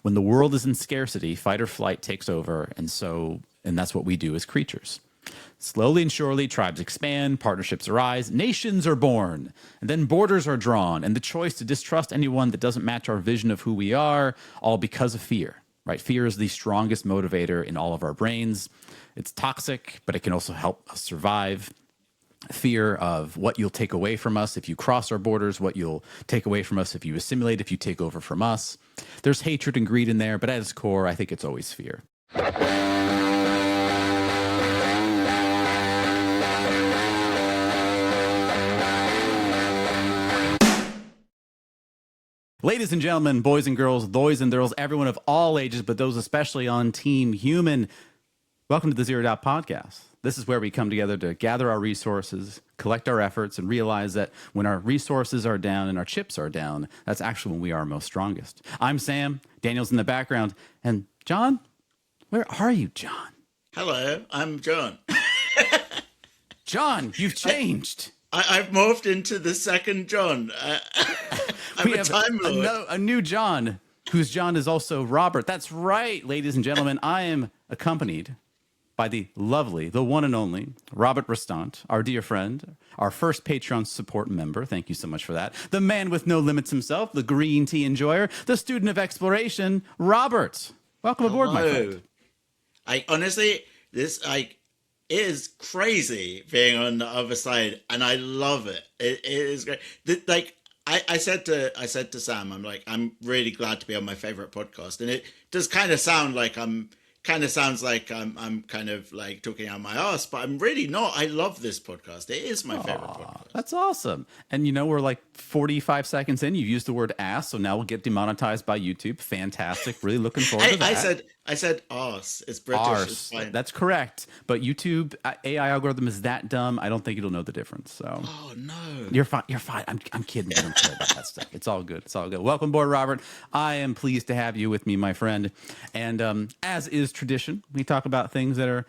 When the world is in scarcity, fight or flight takes over, and that's what we do as creatures. Slowly and surely, tribes expand, partnerships arise, nations are born, and then borders are drawn, and the choice to distrust anyone that doesn't match our vision of who we are, all because of fear, right? Fear is the strongest motivator in all of our brains. It's toxic, but it can also help us survive. Fear of what you'll take away from us if you cross our borders, what you'll take away from us if you assimilate, if you take over from us. There's hatred and greed in there, but at its core, I think it's always fear. Ladies and gentlemen, boys and girls, boys and girls, everyone of all ages, but those especially on Team Human, welcome to the Zero Doubt Podcast. This is where we come together to gather our resources, collect our efforts, and realize that when our resources are down and our chips are down, that's actually when we are most strongest. I'm Sam, Daniel's in the background, and John, where are you, John? Hello, I'm John. John, you've changed. I've morphed into the second John. I'm we a have Time Lord. a new John, whose John is also Robert. That's right, ladies and gentlemen. I am accompanied by the lovely, the one and only Robert Rostant, our dear friend, our first Patreon support member. Thank you so much for that. The man with no limits himself, the green tea enjoyer, the student of exploration, Robert. Welcome aboard, my friend. I honestly, this is crazy being on the other side, and I love it. It is great. I said to Sam, I'm really glad to be on my favorite podcast, and it does kind of sound like I'm kind of like talking out my ass, but I'm really not. I love this podcast. It is my favorite podcast. That's awesome. And we're like 45 seconds in. You've used the word ass, so now we'll get demonetized by YouTube. Fantastic. Really looking forward to that. I said arse. It's British. Arse. It's fine. That's correct. But YouTube AI algorithm is that dumb. I don't think it'll know the difference. So. Oh no. You're fine. You're fine. I'm kidding. I don't care about that stuff. It's all good. It's all good. Welcome aboard, Robert. I am pleased to have you with me, my friend. And as is tradition, we talk about things that are,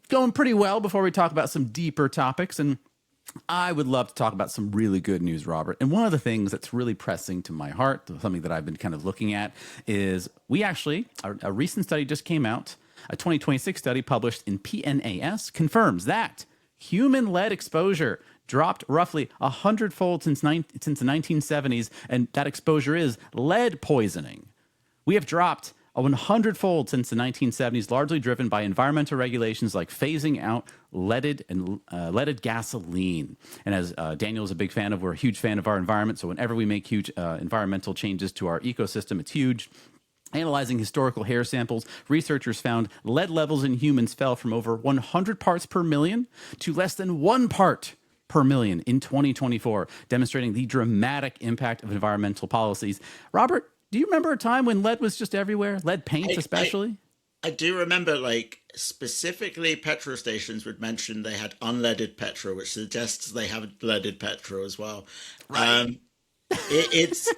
going pretty well before we talk about some deeper topics. And I would love to talk about some really good news, Robert. And one of the things that's really pressing to my heart, something that I've been kind of looking at, is a recent study just came out, a 2026 study published in PNAS confirms that human lead exposure dropped roughly 100-fold since the 1970s, and that exposure is lead poisoning. We have dropped 100-fold since the 1970s, largely driven by environmental regulations like phasing out leaded gasoline. And as Daniel's a big fan of, we're a huge fan of our environment. So whenever we make huge environmental changes to our ecosystem, it's huge. Analyzing historical hair samples, researchers found lead levels in humans fell from over 100 parts per million to less than 1 part per million in 2024, demonstrating the dramatic impact of environmental policies. Robert, do you remember a time when lead was just everywhere? Lead paints, especially? I do remember, specifically petrol stations would mention they had unleaded petrol, which suggests they have leaded petrol as well. Right. It's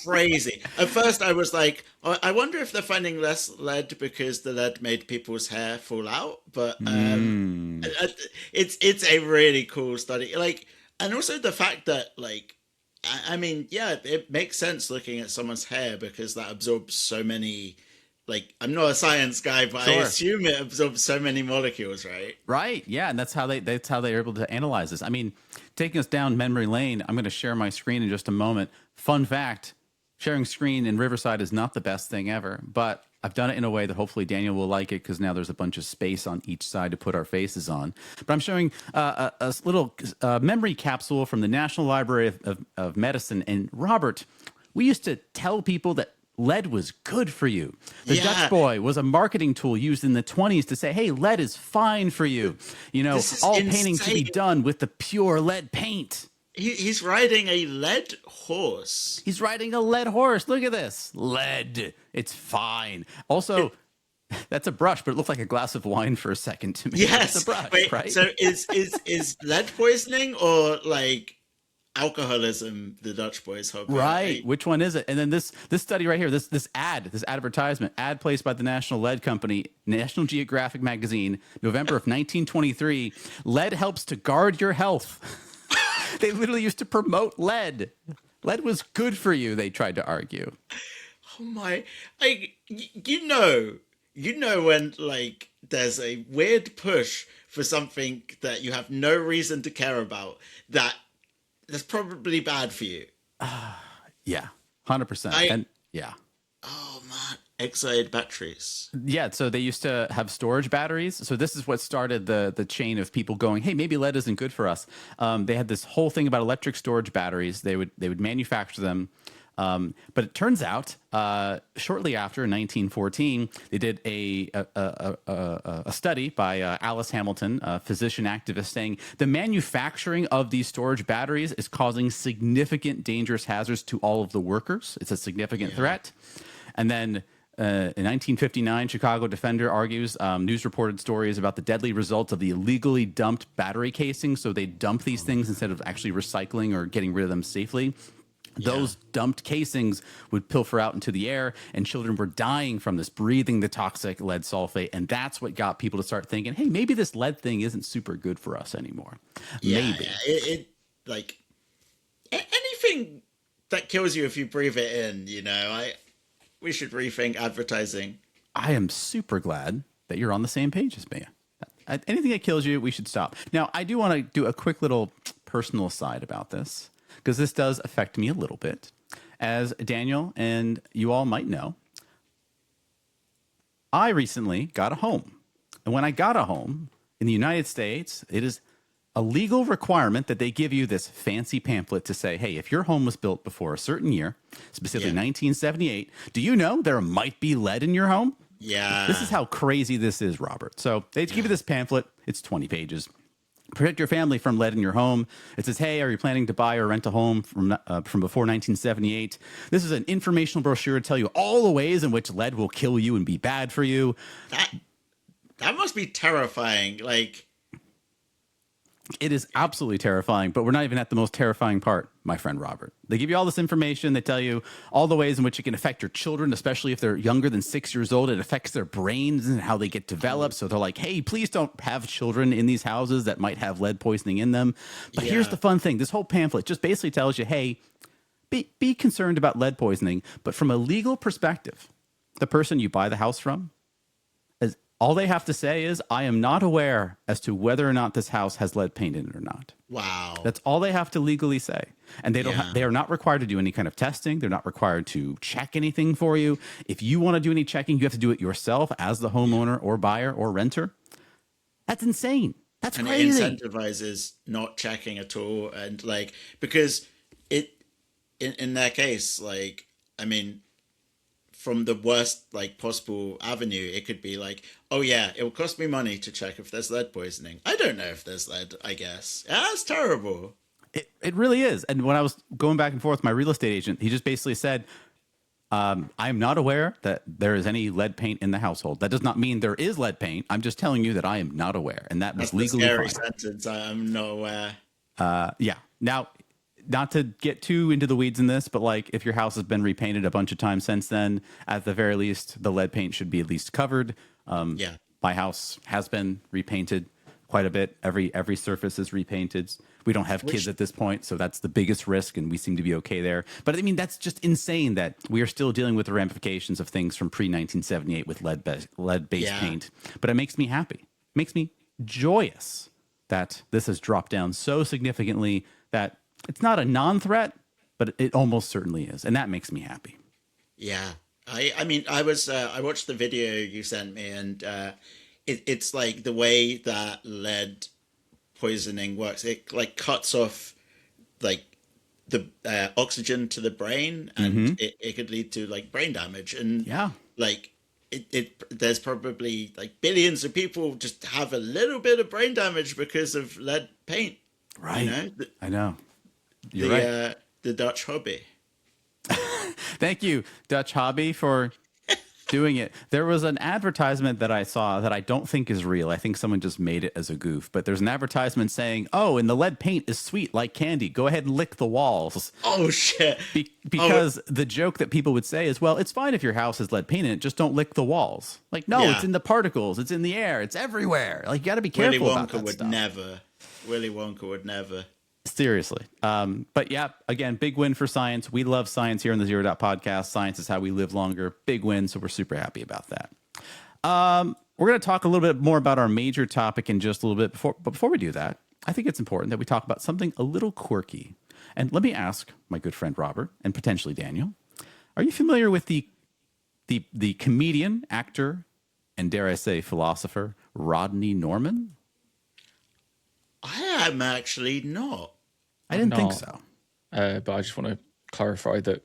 crazy. At first, I was like, oh, I wonder if they're finding less lead because the lead made people's hair fall out. But it's a really cool study. And also the fact that, it makes sense looking at someone's hair because that absorbs so many. I'm not a science guy, but Sure. I assume it absorbs so many molecules, right? Right. Yeah, and that's how they're able to analyze this. I mean, taking us down memory lane, I'm going to share my screen in just a moment. Fun fact, sharing screen in Riverside is not the best thing ever, but I've done it in a way that hopefully Daniel will like it because now there's a bunch of space on each side to put our faces on. But I'm showing a little memory capsule from the National Library of Medicine. And Robert, we used to tell people that lead was good for you. The Dutch boy was a marketing tool used in the 1920s to say, hey, lead is fine for you. All painting should be done with the pure lead paint. He's riding a lead horse. He's riding a lead horse. Look at this. Lead. It's fine. Also, that's a brush, but it looked like a glass of wine for a second to me. Yes. It's a brush, Wait, right? So is lead poisoning or alcoholism the Dutch boys hobby? Right. Which one is it? And then this study right here, this advertisement placed by the National Lead Company, National Geographic magazine, November of 1923. Lead helps to guard your health. They literally used to promote lead. Lead was good for you, they tried to argue. Oh my! You know when like there's a weird push for something that you have no reason to care about that's probably bad for you. Yeah, 100%. I And yeah. Oh man, excited batteries. Yeah, so they used to have storage batteries. So this is what started the chain of people going, "Hey, maybe lead isn't good for us." They had this whole thing about electric storage batteries. They would manufacture them, but it turns out shortly after, in 1914, they did a study by Alice Hamilton, a physician activist, saying the manufacturing of these storage batteries is causing significant dangerous hazards to all of the workers. It's a significant threat. And then in 1959, Chicago Defender argues news reported stories about the deadly results of the illegally dumped battery casings. So they dump these things instead of actually recycling or getting rid of them safely. Those dumped casings would pilfer out into the air, and children were dying from this, breathing the toxic lead sulfate. And that's what got people to start thinking, hey, maybe this lead thing isn't super good for us anymore. Maybe. It like anything that kills you if you breathe it in. We should rethink advertising. I am super glad that you're on the same page as me. Anything that kills you, we should stop. Now, I do want to do a quick little personal side about this, because this does affect me a little bit. As Daniel and you all might know, I recently got a home. And when I got a home in the United States, it is a legal requirement that they give you this fancy pamphlet to say, hey, if your home was built before a certain year, specifically 1978, do you know there might be lead in your home? Yeah. This is how crazy this is, Robert. So they give you this pamphlet. It's 20 pages. Protect your family from lead in your home. It says, hey, are you planning to buy or rent a home from before 1978? This is an informational brochure to tell you all the ways in which lead will kill you and be bad for you. That must be terrifying. Like, it is absolutely terrifying, but we're not even at the most terrifying part, my friend Robert. They give you all this information. They tell you all the ways in which it can affect your children, especially if they're younger than 6 years old. It affects their brains and how they get developed. So they're like, hey, please don't have children in these houses that might have lead poisoning in them. But here's the fun thing. This whole pamphlet just basically tells you, hey, be concerned about lead poisoning. But from a legal perspective, the person you buy the house from, all they have to say is, I am not aware as to whether or not this house has lead paint in it or not. Wow. That's all they have to legally say. And they don't. They are not required to do any kind of testing. They're not required to check anything for you. If you want to do any checking, you have to do it yourself as the homeowner or buyer or renter. That's insane. That's crazy. It incentivizes not checking at all. And like, because in their case, like, I mean, from the worst like possible avenue, it could be like, oh yeah, it will cost me money to check if there's lead poisoning. I don't know if there's lead, I guess. Yeah, that's terrible. It really is. And when I was going back and forth with my real estate agent, he just basically said, I'm not aware that there is any lead paint in the household. That does not mean there is lead paint. I'm just telling you that I am not aware. And that was legally scary fine. Sentence. I'm not aware. Yeah. Now, not to get too into the weeds in this, but like if your house has been repainted a bunch of times since then, at the very least, the lead paint should be at least covered. My house has been repainted quite a bit. Every surface is repainted. We don't have kids at this point, so that's the biggest risk, and we seem to be okay there. But I mean, that's just insane that we are still dealing with the ramifications of things from pre-1978 with lead-based paint. But it makes me happy. It makes me joyous that this has dropped down so significantly that it's not a non-threat, but it almost certainly is. And that makes me happy. Yeah. I mean, I watched the video you sent me, and it's like the way that lead poisoning works. It like cuts off like the oxygen to the brain, and it could lead to like brain damage. And like there's probably like billions of people just have a little bit of brain damage because of lead paint. Right. You know? I know. You're right. The Dutch hobby. Thank you, Dutch hobby, for doing it. There was an advertisement that I saw that I don't think is real. I think someone just made it as a goof. But there's an advertisement saying, oh, and the lead paint is sweet like candy. Go ahead and lick the walls. Oh, shit. Because the joke that people would say is, well, it's fine if your house has lead paint in it. Just don't lick the walls. Like, no, it's in the particles. It's in the air. It's everywhere. Like, you got to be careful about that stuff. Willy Wonka would never. Seriously. But yeah, again, big win for science. We love science here on the Zero Dot Podcast. Science is how we live longer. Big win. So we're super happy about that. We're going to talk a little bit more about our major topic in just a little bit. Before we do that, I think it's important that we talk about something a little quirky. And let me ask my good friend Robert and potentially Daniel, are you familiar with the comedian, actor, and dare I say philosopher, Rodney Norman? I am actually not. I didn't think not. so. But I just want to clarify that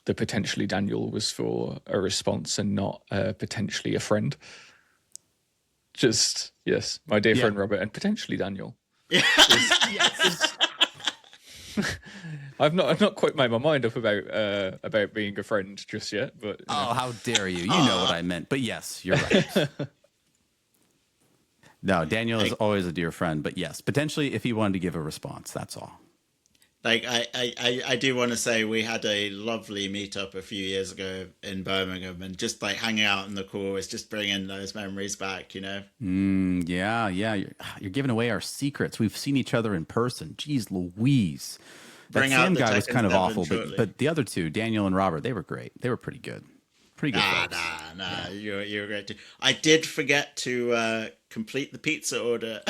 the potentially Daniel was for a response and not potentially a friend. Just, yes, my dear friend Robert and potentially Daniel. Yes. I've not quite made my mind up about being a friend just yet, but you know. Oh, how dare you? You know what I meant. But yes, you're right. No, Daniel is always a dear friend, but yes, potentially if he wanted to give a response, that's all. Like I do want to say we had a lovely meetup a few years ago in Birmingham, and just like hanging out in the cool is just bringing those memories back, you know. Yeah. You're giving away our secrets. We've seen each other in person. Jeez Louise. That Bring out Sam the guy was Tekken kind of 7 awful, shortly. but the other two, Daniel and Robert, they were great. They were pretty good. Pretty good folks. Nah. You're great too. I did forget to complete the pizza order.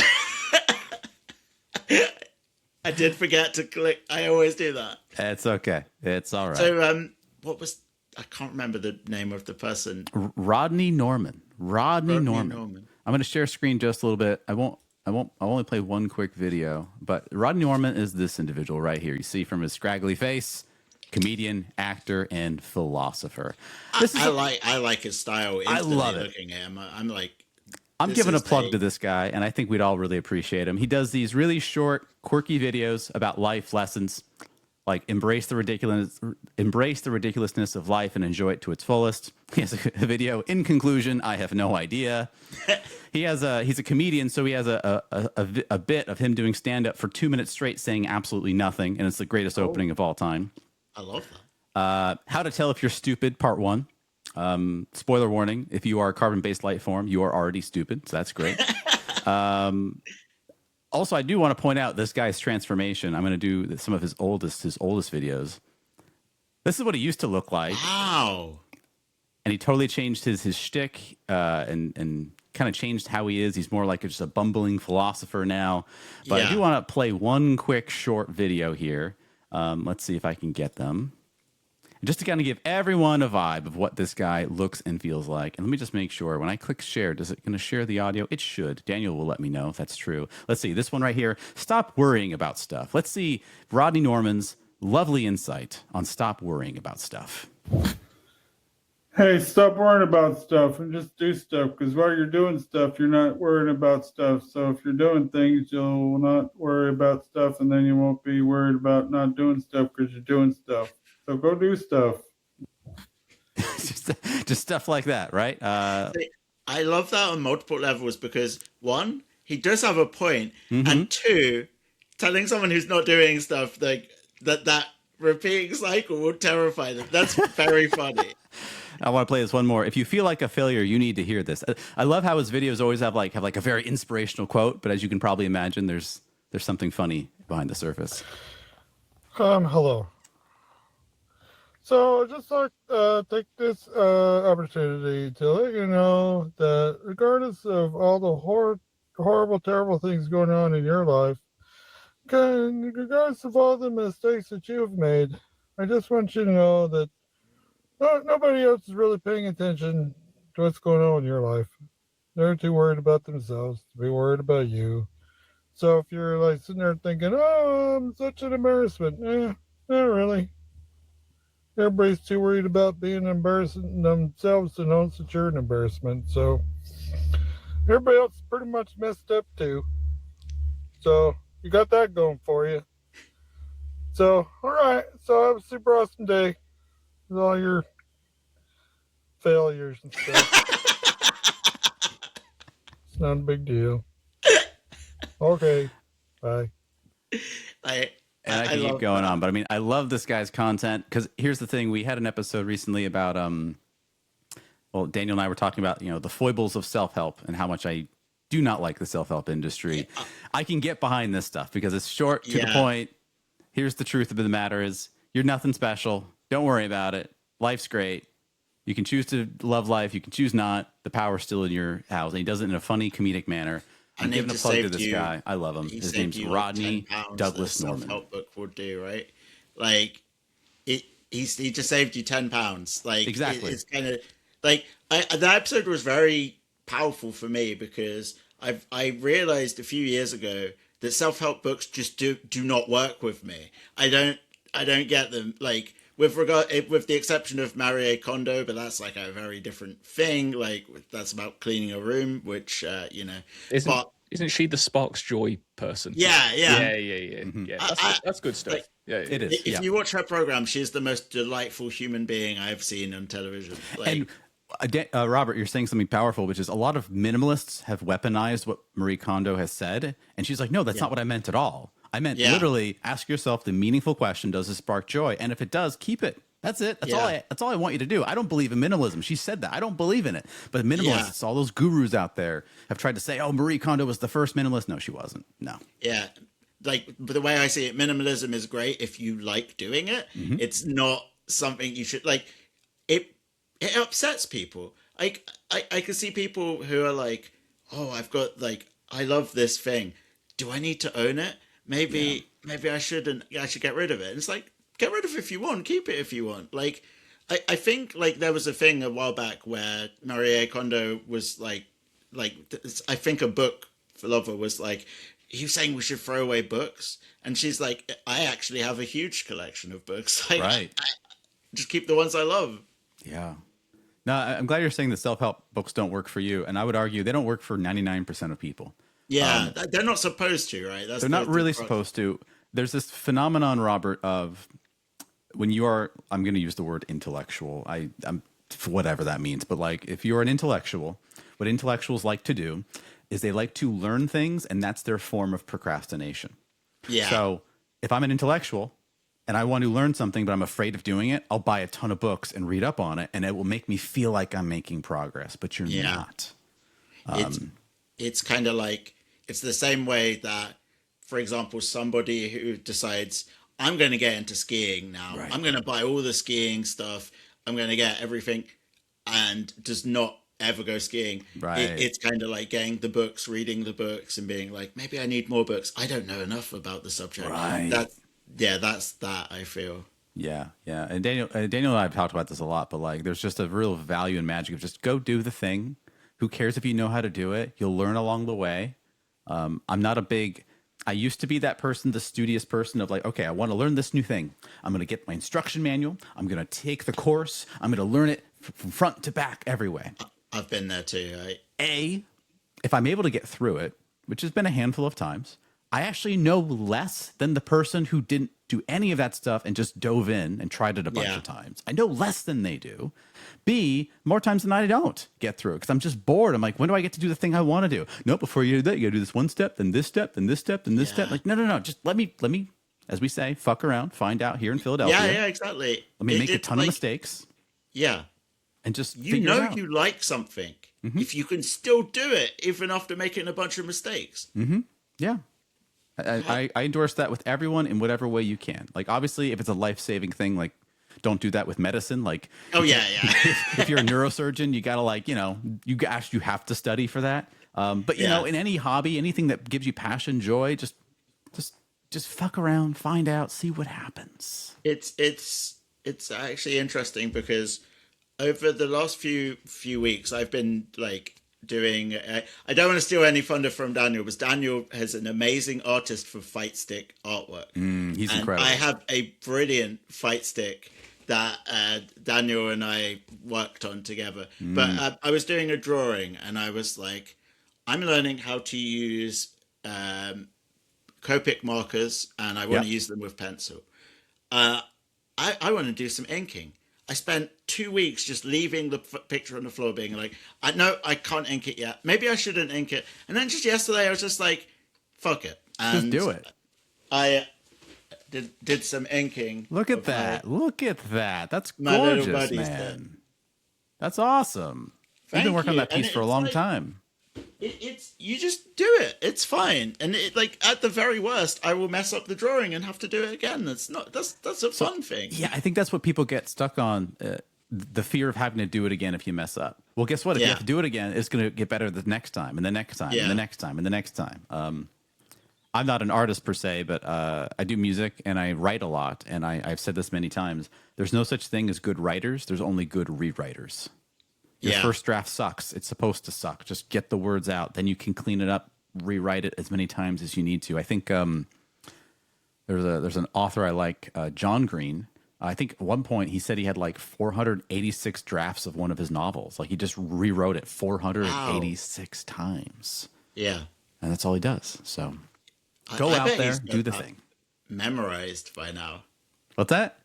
I did forget to click. I always do that. It's okay. It's all right. So, what was? I can't remember the name of the person. Rodney Norman. Rodney Norman. Norman. I'm going to share screen just a little bit. I'll only play one quick video, but Rodney Norman is this individual right here. You see from his scraggly face, comedian, actor, and philosopher. I like his style. I love it. Looking at him, I'm like, I'm this giving a is plug to this guy, and I think we'd all really appreciate him. He does these really short, quirky videos about life lessons, like embrace the ridiculousness of life and enjoy it to its fullest. He has a video. In conclusion, I have no idea. He's a comedian, so he has a bit of him doing stand up for 2 minutes straight, saying absolutely nothing, and it's the greatest opening of all time. I love that. How to tell if you're stupid, part 1. Spoiler warning: if you are a carbon-based life form, you are already stupid. So that's great. Also, I do want to point out this guy's transformation. I'm going to do some of his oldest videos. This is what he used to look like. Wow. And he totally changed his shtick and kind of changed how he is. He's more like just a bumbling philosopher now. But Yeah. I do want to play one quick short video here. Let's see if I can get them. Just to kind of give everyone a vibe of what this guy looks and feels like. And let me just make sure, when I click share, is it going to share the audio? It should. Daniel will let me know if that's true. Let's see, this one right here, stop worrying about stuff. Let's see Rodney Norman's lovely insight on stop worrying about stuff. Hey, stop worrying about stuff and just do stuff, because while you're doing stuff, you're not worrying about stuff. So if you're doing things, you'll not worry about stuff, and then you won't be worried about not doing stuff because you're doing stuff. So go do stuff. just stuff like that, right? I love that on multiple levels because 1, he does have a point, Mm-hmm. and 2, telling someone who's not doing stuff like that repeating cycle will terrify them. That's very funny. I want to play this one more. If you feel like a failure, you need to hear this. I love how his videos always have like a very inspirational quote, but as you can probably imagine, there's something funny behind the surface. Hello. So I'd just like take this opportunity to let you know that regardless of all the horrible, terrible things going on in your life, regardless of all the mistakes that you've made, I just want you to know that nobody else is really paying attention to what's going on in your life. They're too worried about themselves to be worried about you. So if you're like sitting there thinking, oh, I'm such an embarrassment, not really. Everybody's too worried about being embarrassing themselves to know that you're an embarrassment. So everybody else is pretty much messed up too. So you got that going for you. So, all right. So have a super awesome day with all your failures and stuff. It's not a big deal. Okay. Bye. And I can keep going on, but I mean, I love this guy's content because here's the thing: we had an episode recently about, well, Daniel and I were talking about the foibles of self-help and how much I do not like the self-help industry. I can get behind this stuff because it's short to the point. Here's the truth of the matter is you're nothing special. Don't worry about it. Life's great. You can choose to love life. You can choose not. The power's still in your house. And he does it in a funny, comomedic manner. I'm giving a plug to this guy. I love him. His name's Rodney Douglas Norman. Self-help book will do, right? Like, he just saved you £10. Like, exactly. It's kind of like the episode was very powerful for me because I realized a few years ago that self-help books just do not work with me. I don't get them. Like, with the exception of Marie Kondo, but that's like a very different thing. Like, that's about cleaning a room, which isn't she the Sparks Joy person? Yeah. Mm-hmm. Yeah. That's good stuff. Like, it is. If you watch her program, she's the most delightful human being I've seen on television. Like, and Robert, you're saying something powerful, which is a lot of minimalists have weaponized what Marie Kondo has said, and she's like, no, that's not what I meant at all. I meant literally ask yourself the meaningful question: does it spark joy? And if it does, keep it. That's it. That's all I want you to do. I don't believe in minimalism. She said that. I don't believe in it. But minimalists, all those gurus out there have tried to say, oh, Marie Kondo was the first minimalist. No, she wasn't. No. Yeah. Like, but the way I see it, minimalism is great if you like doing it. Mm-hmm. It's not something you should like. It upsets people. Like, I can see people who are like, oh, I love this thing. Do I need to own it? Maybe I shouldn't. I should get rid of it. And it's like, get rid of it if you want. Keep it if you want. Like, I think like there was a thing a while back where Marie Kondo was like I think a book philosopher was like, he was saying we should throw away books, and she's like, I actually have a huge collection of books. Like, right. I just keep the ones I love. Yeah. No, I'm glad you're saying that self-help books don't work for you, and I would argue they don't work for 99% of people. Yeah, they're not supposed to, right? They're not really supposed to. There's this phenomenon, Robert, of when you are, I'm going to use the word intellectual. I'm whatever that means, but like if you're an intellectual, what intellectuals like to do is they like to learn things, and that's their form of procrastination. Yeah. So if I'm an intellectual and I want to learn something, but I'm afraid of doing it, I'll buy a ton of books and read up on it, and it will make me feel like I'm making progress, but you're not. It's kind of like, it's the same way that, for example, somebody who decides, I'm going to get into skiing now. Right. I'm going to buy all the skiing stuff. I'm going to get everything, and does not ever go skiing. Right. It's kind of like getting the books, reading the books, and being like, maybe I need more books. I don't know enough about the subject. Right. That's that, I feel. Yeah. And Daniel and I have talked about this a lot, but like, there's just a real value and magic of just go do the thing. Who cares if you know how to do it? You'll learn along the way. I used to be that person, the studious person of like, okay, I want to learn this new thing. I'm going to get my instruction manual. I'm going to take the course. I'm going to learn it from front to back every way. I've been there too. If I'm able to get through it, which has been a handful of times, I actually know less than the person who didn't do any of that stuff and just dove in and tried it a bunch of times. I know less than they do. B, more times than I don't get through it because I'm just bored. I'm like, when do I get to do the thing I want to do? No, before you do that, you got to do this one step, then this step, then this step, then this step. Like, no. Just let me, as we say, fuck around, find out here in Philadelphia. Yeah, exactly. Let me make a ton of mistakes. Yeah. And just you like something if you can still do it even after making a bunch of mistakes. Mm-hmm. Yeah. I endorse that with everyone in whatever way you can. Like, obviously, if it's a life-saving thing, like, don't do that with medicine. Like, if you're a neurosurgeon, you gotta like, you have to study for that. But you know, in any hobby, anything that gives you passion, joy, just fuck around, find out, see what happens. It's actually interesting because over the last few weeks, I've been like doing. I don't want to steal any thunder from Daniel, but Daniel has an amazing artist for fight stick artwork. He's incredible. I have a brilliant fight stick that Daniel and I worked on together. But I was doing a drawing, and I was like, I'm learning how to use Copic markers, and I want to use them with pencil. I want to do some inking. I spent 2 weeks just leaving the picture on the floor being like, I can't ink it yet. Maybe I shouldn't ink it. And then just yesterday I was just like, fuck it. And just do it. I did some inking. Look at that. Look at that. That's gorgeous, man. That's awesome. You've been working on that piece for a long time. it's you just do it. It's fine, and it like at the very worst, I will mess up the drawing and have to do it again. That's a fun thing. Yeah, I think that's what people get stuck on. The fear of having to do it again if you mess up. Well, guess what? If you have to do it again, it's going to get better the next time, and the next time, and the next time, and the next time. I'm not an artist per se, but I do music and I write a lot. And I've said this many times. There's no such thing as good writers. There's only good rewriters. Your first draft sucks. It's supposed to suck. Just get the words out. Then you can clean it up, rewrite it as many times as you need to. I think there's an author I like, John Green. I think at one point he said he had like 486 drafts of one of his novels. Like he just rewrote it 486 times. Yeah. And that's all he does. So go out there, do the thing. Memorized by now. What's that?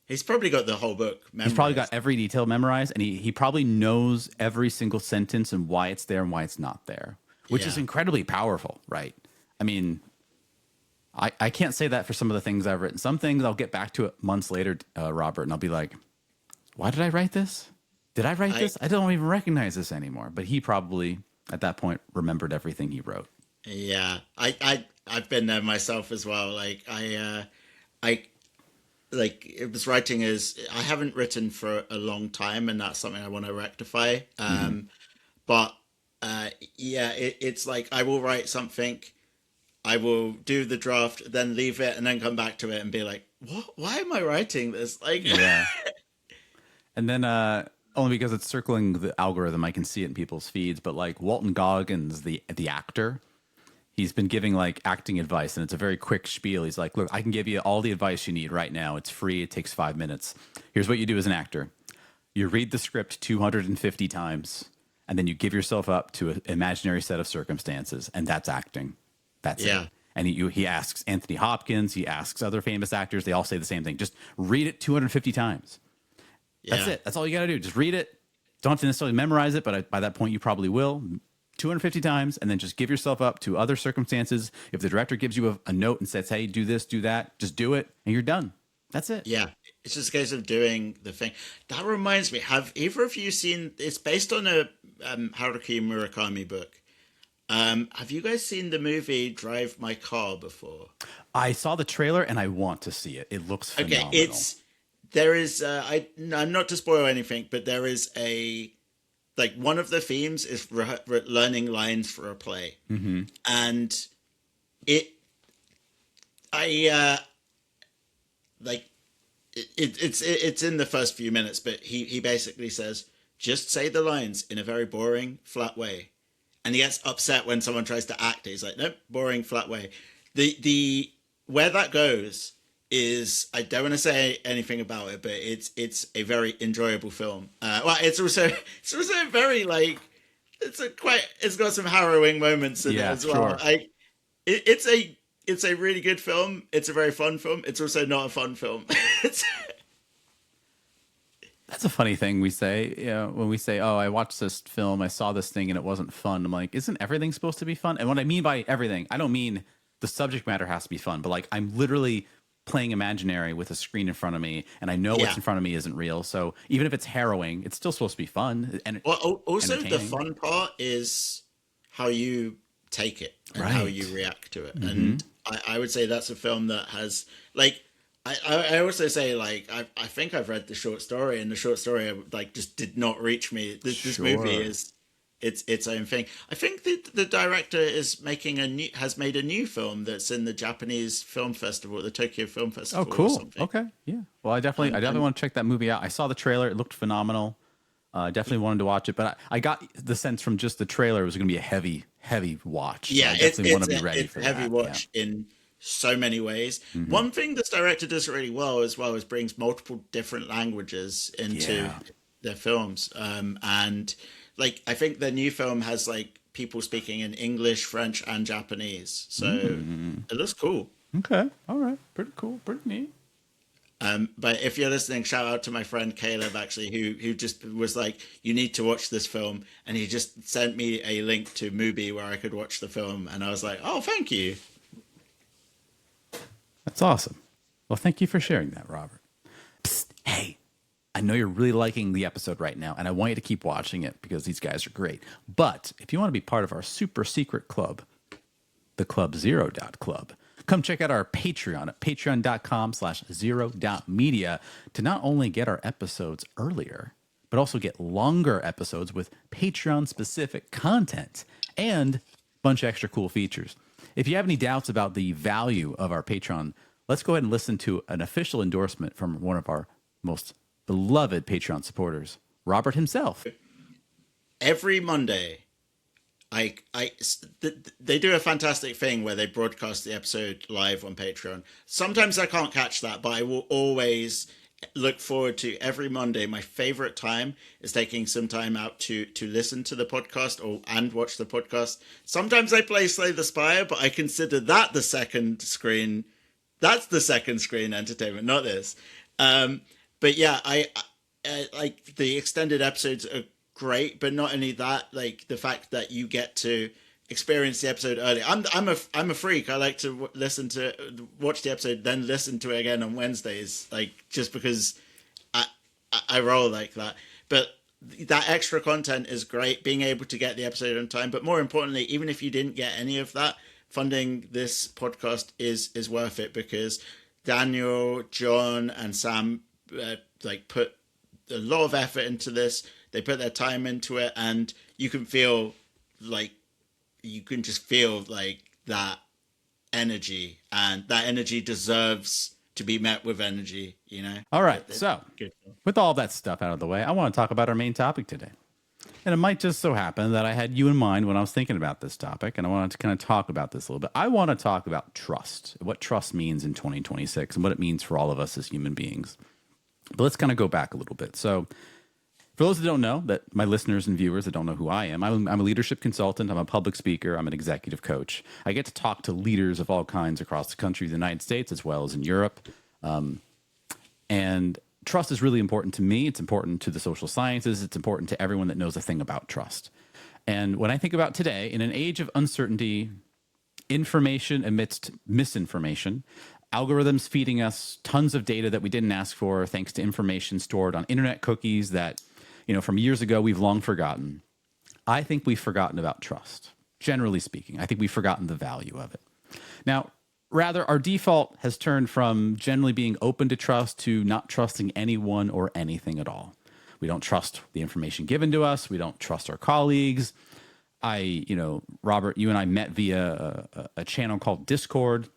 He's probably got the whole book memorized. He's probably got every detail memorized, and he probably knows every single sentence and why it's there and why it's not there, which is incredibly powerful, right? I mean, I can't say that for some of the things I've written. Some things I'll get back to it months later, Robert, and I'll be like, why did I write this? Did I write this? I don't even recognize this anymore. But he probably, at that point, remembered everything he wrote. Yeah, I've been there myself as well. Like I like it was writing is I haven't written for a long time, and that's something I want to rectify. But it's like I will write something, I will do the draft, then leave it, and then come back to it and be like, what? Why am I writing this? Like, yeah. And then only because it's circling the algorithm, I can see it in people's feeds. But like Walton Goggins, the actor. He's been giving like acting advice, and it's a very quick spiel. He's like, look, I can give you all the advice you need right now. It's free. It takes 5 minutes. Here's what you do as an actor. You read the script 250 times, and then you give yourself up to an imaginary set of circumstances, and that's acting. That's it. And he asks Anthony Hopkins. He asks other famous actors. They all say the same thing. Just read it 250 times. That's it. That's all you got to do. Just read it. Don't have to necessarily memorize it, but by that point, you probably will. 250 times, and then just give yourself up to other circumstances. If the director gives you a note and says, hey, do this, do that, just do it, and you're done. That's it. Yeah. It's just a case of doing the thing. That reminds me, have either of you seen, it's based on a Haruki Murakami book. Have you guys seen the movie Drive My Car before? I saw the trailer, and I want to see it. It looks phenomenal. Okay, there is, I'm not to spoil anything, but there is like one of the themes is learning lines for a play, and it's in the first few minutes, but he basically says, just say the lines in a very boring, flat way, and he gets upset when someone tries to act it. He's like, nope, boring, flat way. The where that goes is, I don't want to say anything about it, but it's a very enjoyable film. Well, it's also very like it's got some harrowing moments in it as well. Sure. It's a really good film. It's a very fun film. It's also not a fun film. That's a funny thing we say. When we say, "Oh, I watched this film, I saw this thing, and it wasn't fun." I'm like, "Isn't everything supposed to be fun?" And what I mean by everything, I don't mean the subject matter has to be fun, but like I'm literally playing imaginary with a screen in front of me, and I know what's in front of me isn't real. So even if it's harrowing, it's still supposed to be fun. And also the fun part is how you take it and how you react to it. And I would say that's a film that has like. I also say like I think I've read the short story, and the short story like just did not reach me. This movie is its own thing. I think the director has made a new film that's in the Japanese Film Festival, the Tokyo Film Festival. Oh, cool. Or something. Okay, yeah. Well, I definitely want to check that movie out. I saw the trailer; it looked phenomenal. Definitely wanted to watch it, but I got the sense from just the trailer it was going to be a heavy watch. Yeah, so I definitely want to be ready for that. It's a heavy watch in so many ways. One thing this director does really well as well is brings multiple different languages into their films. And like I think the new film has like people speaking in English, French, and Japanese. So it looks cool. Okay. All right. Pretty cool. Pretty neat. But if you're listening, shout out to my friend Caleb, actually, who just was like, you need to watch this film. And he just sent me a link to Mubi where I could watch the film. And I was like, oh, thank you. That's awesome. Well, thank you for sharing that, Robert. Psst, hey, I know you're really liking the episode right now, and I want you to keep watching it because these guys are great. But if you want to be part of our super secret club, the Club Zero Club, come check out our Patreon at patreon.com/zero.media to not only get our episodes earlier, but also get longer episodes with Patreon-specific content and a bunch of extra cool features. If you have any doubts about the value of our Patreon, let's go ahead and listen to an official endorsement from one of our most beloved Patreon supporters, Robert himself. Every Monday, they do a fantastic thing where they broadcast the episode live on Patreon. Sometimes I can't catch that, but I will always look forward to every Monday. My favorite time is taking some time out to listen to the podcast and watch the podcast. Sometimes I play Slay the Spire, but I consider that the second screen. That's the second screen entertainment, not this. But yeah, I like the extended episodes are great, but not only that, like the fact that you get to experience the episode early. I'm a freak. I like to watch the episode, then listen to it again on Wednesdays, like just because I roll like that. But that extra content is great, being able to get the episode on time. But more importantly, even if you didn't get any of that, funding this podcast is worth it, because Daniel, John, and Sam put a lot of effort into this. They put their time into it, and you can just feel like that energy, and that energy deserves to be met with energy, you know? All right. So with all that stuff out of the way, I want to talk about our main topic today. And it might just so happen that I had you in mind when I was thinking about this topic, and I wanted to kind of talk about this a little bit. I want to talk about trust, what trust means in 2026 and what it means for all of us as human beings. But let's kind of go back a little bit. So for those that don't know, that my listeners and viewers that don't know who I am, I'm a leadership consultant. I'm a public speaker. I'm an executive coach. I get to talk to leaders of all kinds across the country, the United States, as well as in Europe. And trust is really important to me. It's important to the social sciences. It's important to everyone that knows a thing about trust. And when I think about today, in an age of uncertainty, information amidst misinformation, algorithms feeding us tons of data that we didn't ask for, thanks to information stored on internet cookies that, from years ago we've long forgotten. I think we've forgotten about trust. Generally speaking, I think we've forgotten the value of it. Now, rather, our default has turned from generally being open to trust to not trusting anyone or anything at all. We don't trust the information given to us. We don't trust our colleagues. Robert, you and I met via a channel called Discord.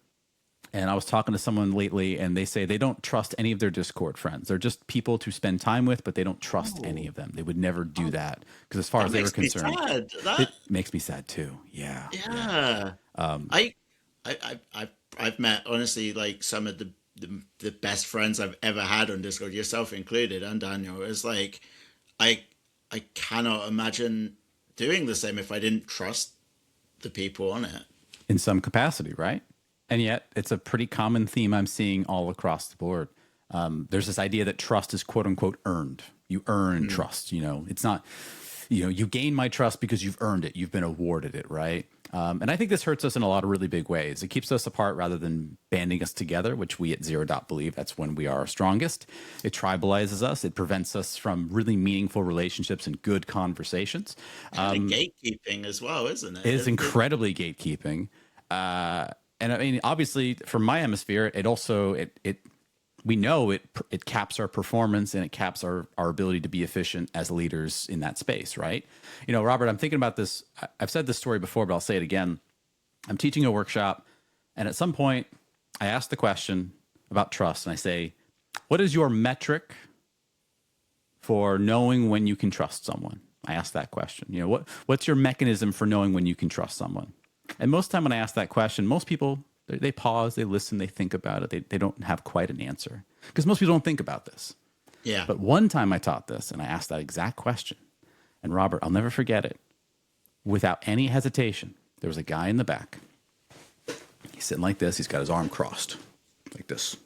And I was talking to someone lately, and they say they don't trust any of their Discord friends. They're just people to spend time with, but they don't trust any of them. They would never do that, because as far as they were concerned, it makes me sad too. Yeah. Yeah. I've met, honestly, like some of the best friends I've ever had on Discord, yourself included, and Daniel. It's like I cannot imagine doing the same if I didn't trust the people on it. In some capacity, right? And yet it's a pretty common theme I'm seeing all across the board. There's this idea that trust is quote unquote earned. You earn trust, it's not, you gain my trust because you've earned it. You've been awarded it, right? And I think this hurts us in a lot of really big ways. It keeps us apart rather than banding us together, which we at Zero believe that's when we are strongest. It tribalizes us. It prevents us from really meaningful relationships and good conversations. And gatekeeping as well, isn't it? It is incredibly gatekeeping. And I mean, obviously, from my hemisphere, it also we know it caps our performance, and it caps our ability to be efficient as leaders in that space, right? Robert, I'm thinking about this. I've said this story before, but I'll say it again. I'm teaching a workshop, and at some point, I ask the question about trust, and I say, "What is your metric for knowing when you can trust someone?" I ask that question. What's your mechanism for knowing when you can trust someone? And most time when I ask that question, most people, they pause, they listen, they think about it. They don't have quite an answer, because most people don't think about this. Yeah. But one time I taught this, and I asked that exact question. And Robert, I'll never forget it. Without any hesitation, there was a guy in the back. He's sitting like this. He's got his arm crossed like this.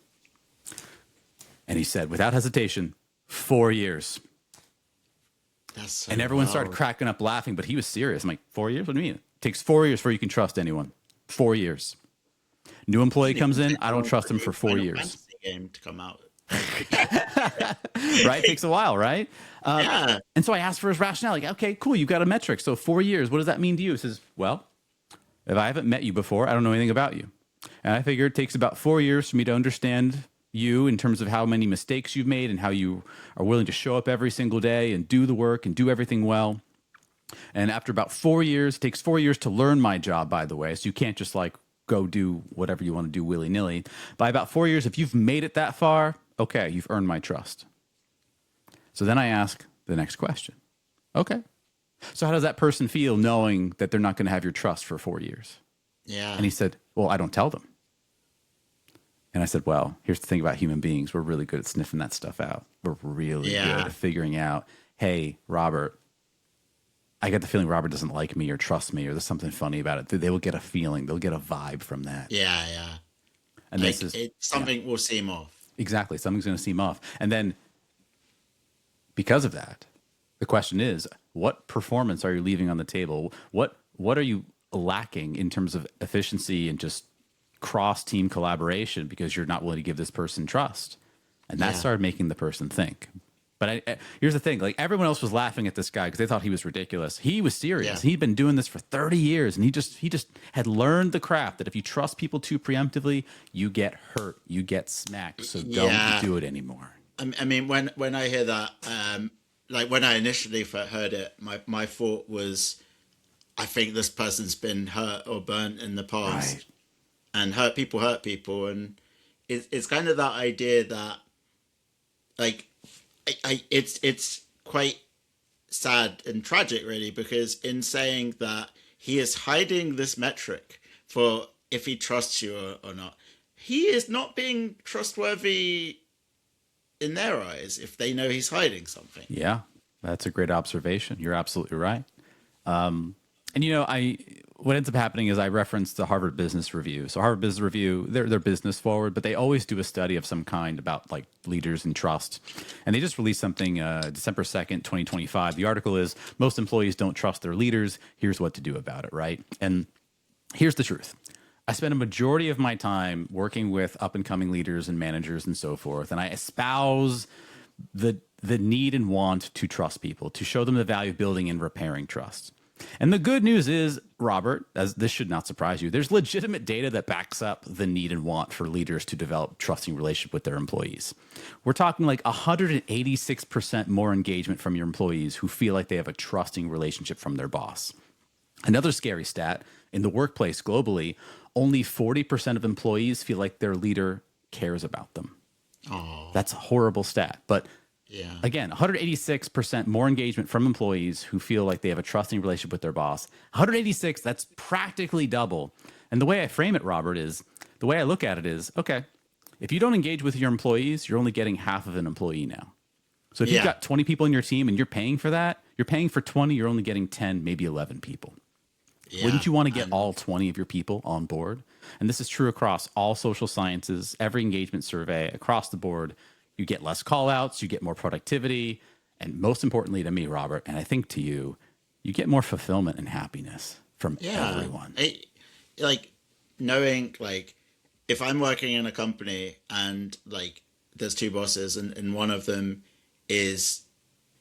And he said, without hesitation, 4 years. That's so and everyone wild. started cracking up laughing, but he was serious. I'm like, 4 years? What do you mean? It takes 4 years before you can trust anyone. 4 years. New employee comes in, I don't trust him for 4 years. Game to come out. Right? It takes a while, right? Yeah. And so I asked for his rationale. Like, okay, cool. You've got a metric. So 4 years. What does that mean to you? He says, well, if I haven't met you before, I don't know anything about you. And I figure it takes about 4 years for me to understand you in terms of how many mistakes you've made and how you are willing to show up every single day and do the work and do everything well. And after about 4 years, it takes 4 years to learn my job, by the way. So you can't just like go do whatever you want to do willy nilly. By about 4 years, if you've made it that far, okay, you've earned my trust. So then I ask the next question. Okay. So how does that person feel knowing that they're not going to have your trust for 4 years? Yeah. And he said, well, I don't tell them. And I said, well, here's the thing about human beings. We're really good at sniffing that stuff out. We're really good at figuring out, hey, Robert, I get the feeling Robert doesn't like me or trust me or there's something funny about it. They will get a feeling. They'll get a vibe from that. Yeah, yeah. And like, this is something will seem off. Exactly. Something's going to seem off. And then because of that, the question is, what performance are you leaving on the table? What are you lacking in terms of efficiency and just cross-team collaboration because you're not willing to give this person trust? And that started making the person think. But here's the thing. Like, everyone else was laughing at this guy because they thought he was ridiculous. He was serious. Yeah. He'd been doing this for 30 years, and he just had learned the craft that if you trust people too preemptively, you get hurt, you get smacked. So don't do it anymore. I mean, when I hear that, like when I initially heard it, my thought was, I think this person's been hurt or burnt in the past. Right. And hurt people. And it's kind of that idea that, like, it's quite sad and tragic, really, because in saying that he is hiding this metric for if he trusts you or not, he is not being trustworthy in their eyes if they know he's hiding something. Yeah, that's a great observation. You're absolutely right. And, you know, what ends up happening is I reference the Harvard Business Review. So Harvard Business Review, they're business forward, but they always do a study of some kind about like leaders and trust. And they just released something December 2nd, 2025. The article is, most employees don't trust their leaders. Here's what to do about it, right? And here's the truth. I spend a majority of my time working with up-and-coming leaders and managers and so forth, and I espouse the need and want to trust people, to show them the value of building and repairing trust. And the good news is, Robert, as this should not surprise you, there's legitimate data that backs up the need and want for leaders to develop trusting relationship with their employees. We're talking like 186% more engagement from your employees who feel like they have a trusting relationship from their boss. Another scary stat, in the workplace globally, only 40% of employees feel like their leader cares about them. Oh. That's a horrible stat, but again, 186% more engagement from employees who feel like they have a trusting relationship with their boss. 186, that's practically double. And the way I frame it, Robert, is the way I look at it is, okay, if you don't engage with your employees, you're only getting half of an employee now. So if you've got 20 people in your team and you're paying for that, you're paying for 20, you're only getting 10, maybe 11 people. Yeah, wouldn't you want to get all 20 of your people on board? And this is true across all social sciences, every engagement survey, across the board. You get less call outs, you get more productivity, and most importantly to me, Robert, and I think to you, you get more fulfillment and happiness from everyone. Like knowing, like, if I'm working in a company and like there's two bosses and one of them is,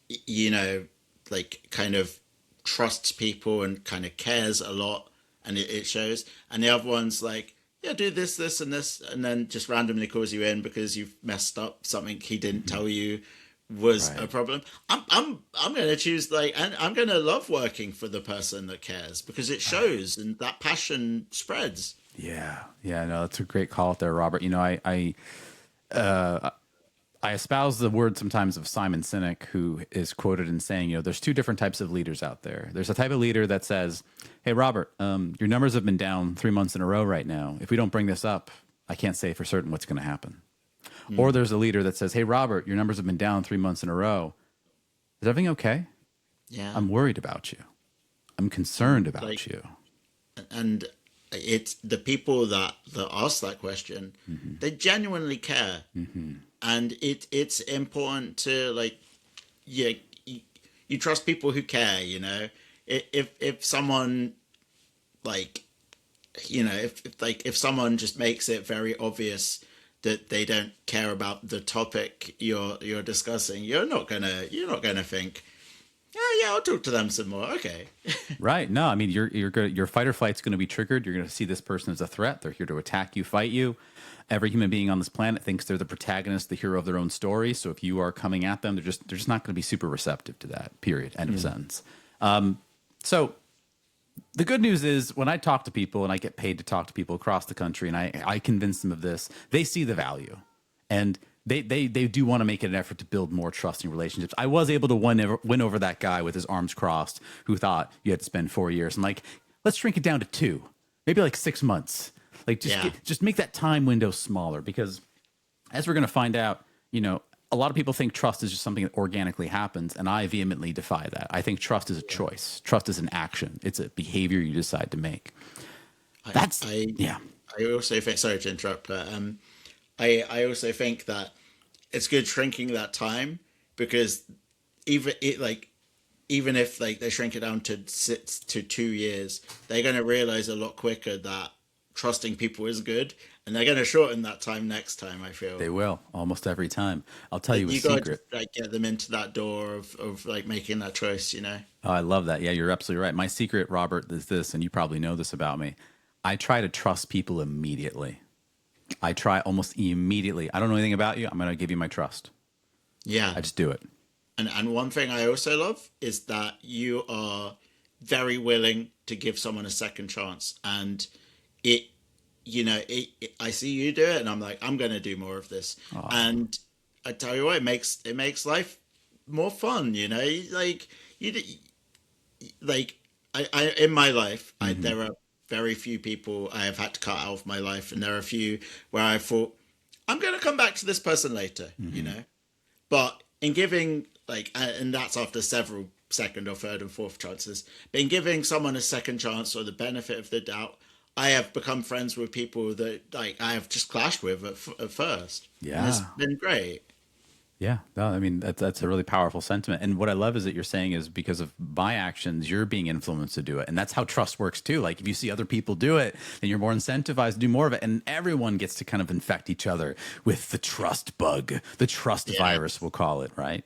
you know, like kind of trusts people and kind of cares a lot and it shows, and the other one's like, yeah, do this, this, and this, and then just randomly calls you in because you've messed up something he didn't tell you was a problem. I'm going to choose, like, and I'm going to love working for the person that cares because it shows and that passion spreads. Yeah, no, that's a great call out there, Robert. You know, I espouse the word sometimes of Simon Sinek, who is quoted in saying, you know, there's two different types of leaders out there. There's a type of leader that says, hey, Robert, your numbers have been down 3 months in a row right now. If we don't bring this up, I can't say for certain what's going to happen. Or there's a leader that says, hey, Robert, your numbers have been down 3 months in a row. Is everything okay? Yeah. I'm worried about you. I'm concerned about you. And it's the people that ask that question, they genuinely care. And it's important to, like, you trust people who care, you know. If someone, like, you know, if someone just makes it very obvious that they don't care about the topic you're discussing, you're not gonna think, oh yeah, I'll talk to them some more. Okay. Right. No, I mean, your fight or flight's going to be triggered. You're going to see this person as a threat. They're here to attack you, fight you. Every human being on this planet thinks they're the protagonist, the hero of their own story. So if you are coming at them, they're just not going to be super receptive to that. Period. End of sentence. So the good news is when I talk to people, and I get paid to talk to people across the country, and I convince them of this, they see the value, and they do want to make an effort to build more trusting relationships. I was able to win over that guy with his arms crossed who thought you had to spend 4 years. I'm like, let's shrink it down to 2, maybe like 6 months. Like just make that time window smaller, because as we're going to find out, a lot of people think trust is just something that organically happens, and I vehemently defy that. I think trust is a choice. Trust is an action. It's a behavior you decide to make. I also think, sorry to interrupt, but I also think that it's good shrinking that time, because even if they shrink it down to 2 years, they're going to realize a lot quicker that trusting people is good, and they're going to shorten that time next time. I feel they will almost every time. I'll tell you a secret. Just, get them into that door of making that choice. Oh, I love that. Yeah, you're absolutely right. My secret, Robert, is this, and you probably know this about me. I try to trust people immediately. I try almost immediately. I don't know anything about you. I'm going to give you my trust. Yeah, I just do it. And one thing I also love is that you are very willing to give someone a second chance, and I see you do it, and I'm like, I'm going to do more of this. Aww. And I tell you what, it makes life more fun. I in my life, there are very few people I have had to cut out of my life, and there are a few where I thought, I'm going to come back to this person later. But in giving, and that's after several second or third and fourth chances, but in giving someone a second chance or the benefit of the doubt, I have become friends with people that I have just clashed with at first. Yeah, and it's been great. Yeah, no, I mean that's a really powerful sentiment. And what I love is that you're saying is because of my actions, you're being influenced to do it, and that's how trust works too. Like if you see other people do it, then you're more incentivized to do more of it, and everyone gets to kind of infect each other with the trust bug, the trust virus, we'll call it, right?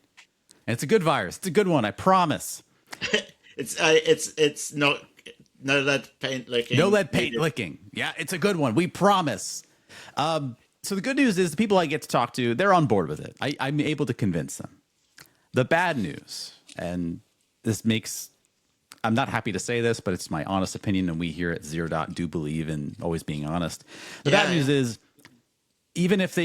And it's a good virus. It's a good one, I promise. It's not. No lead paint licking. No lead paint licking. Yeah, it's a good one. We promise. So the good news is the people I get to talk to, they're on board with it. I'm able to convince them. The bad news, and I'm not happy to say this, but it's my honest opinion, and we here at Zero Dot do believe in always being honest. The bad news is, even if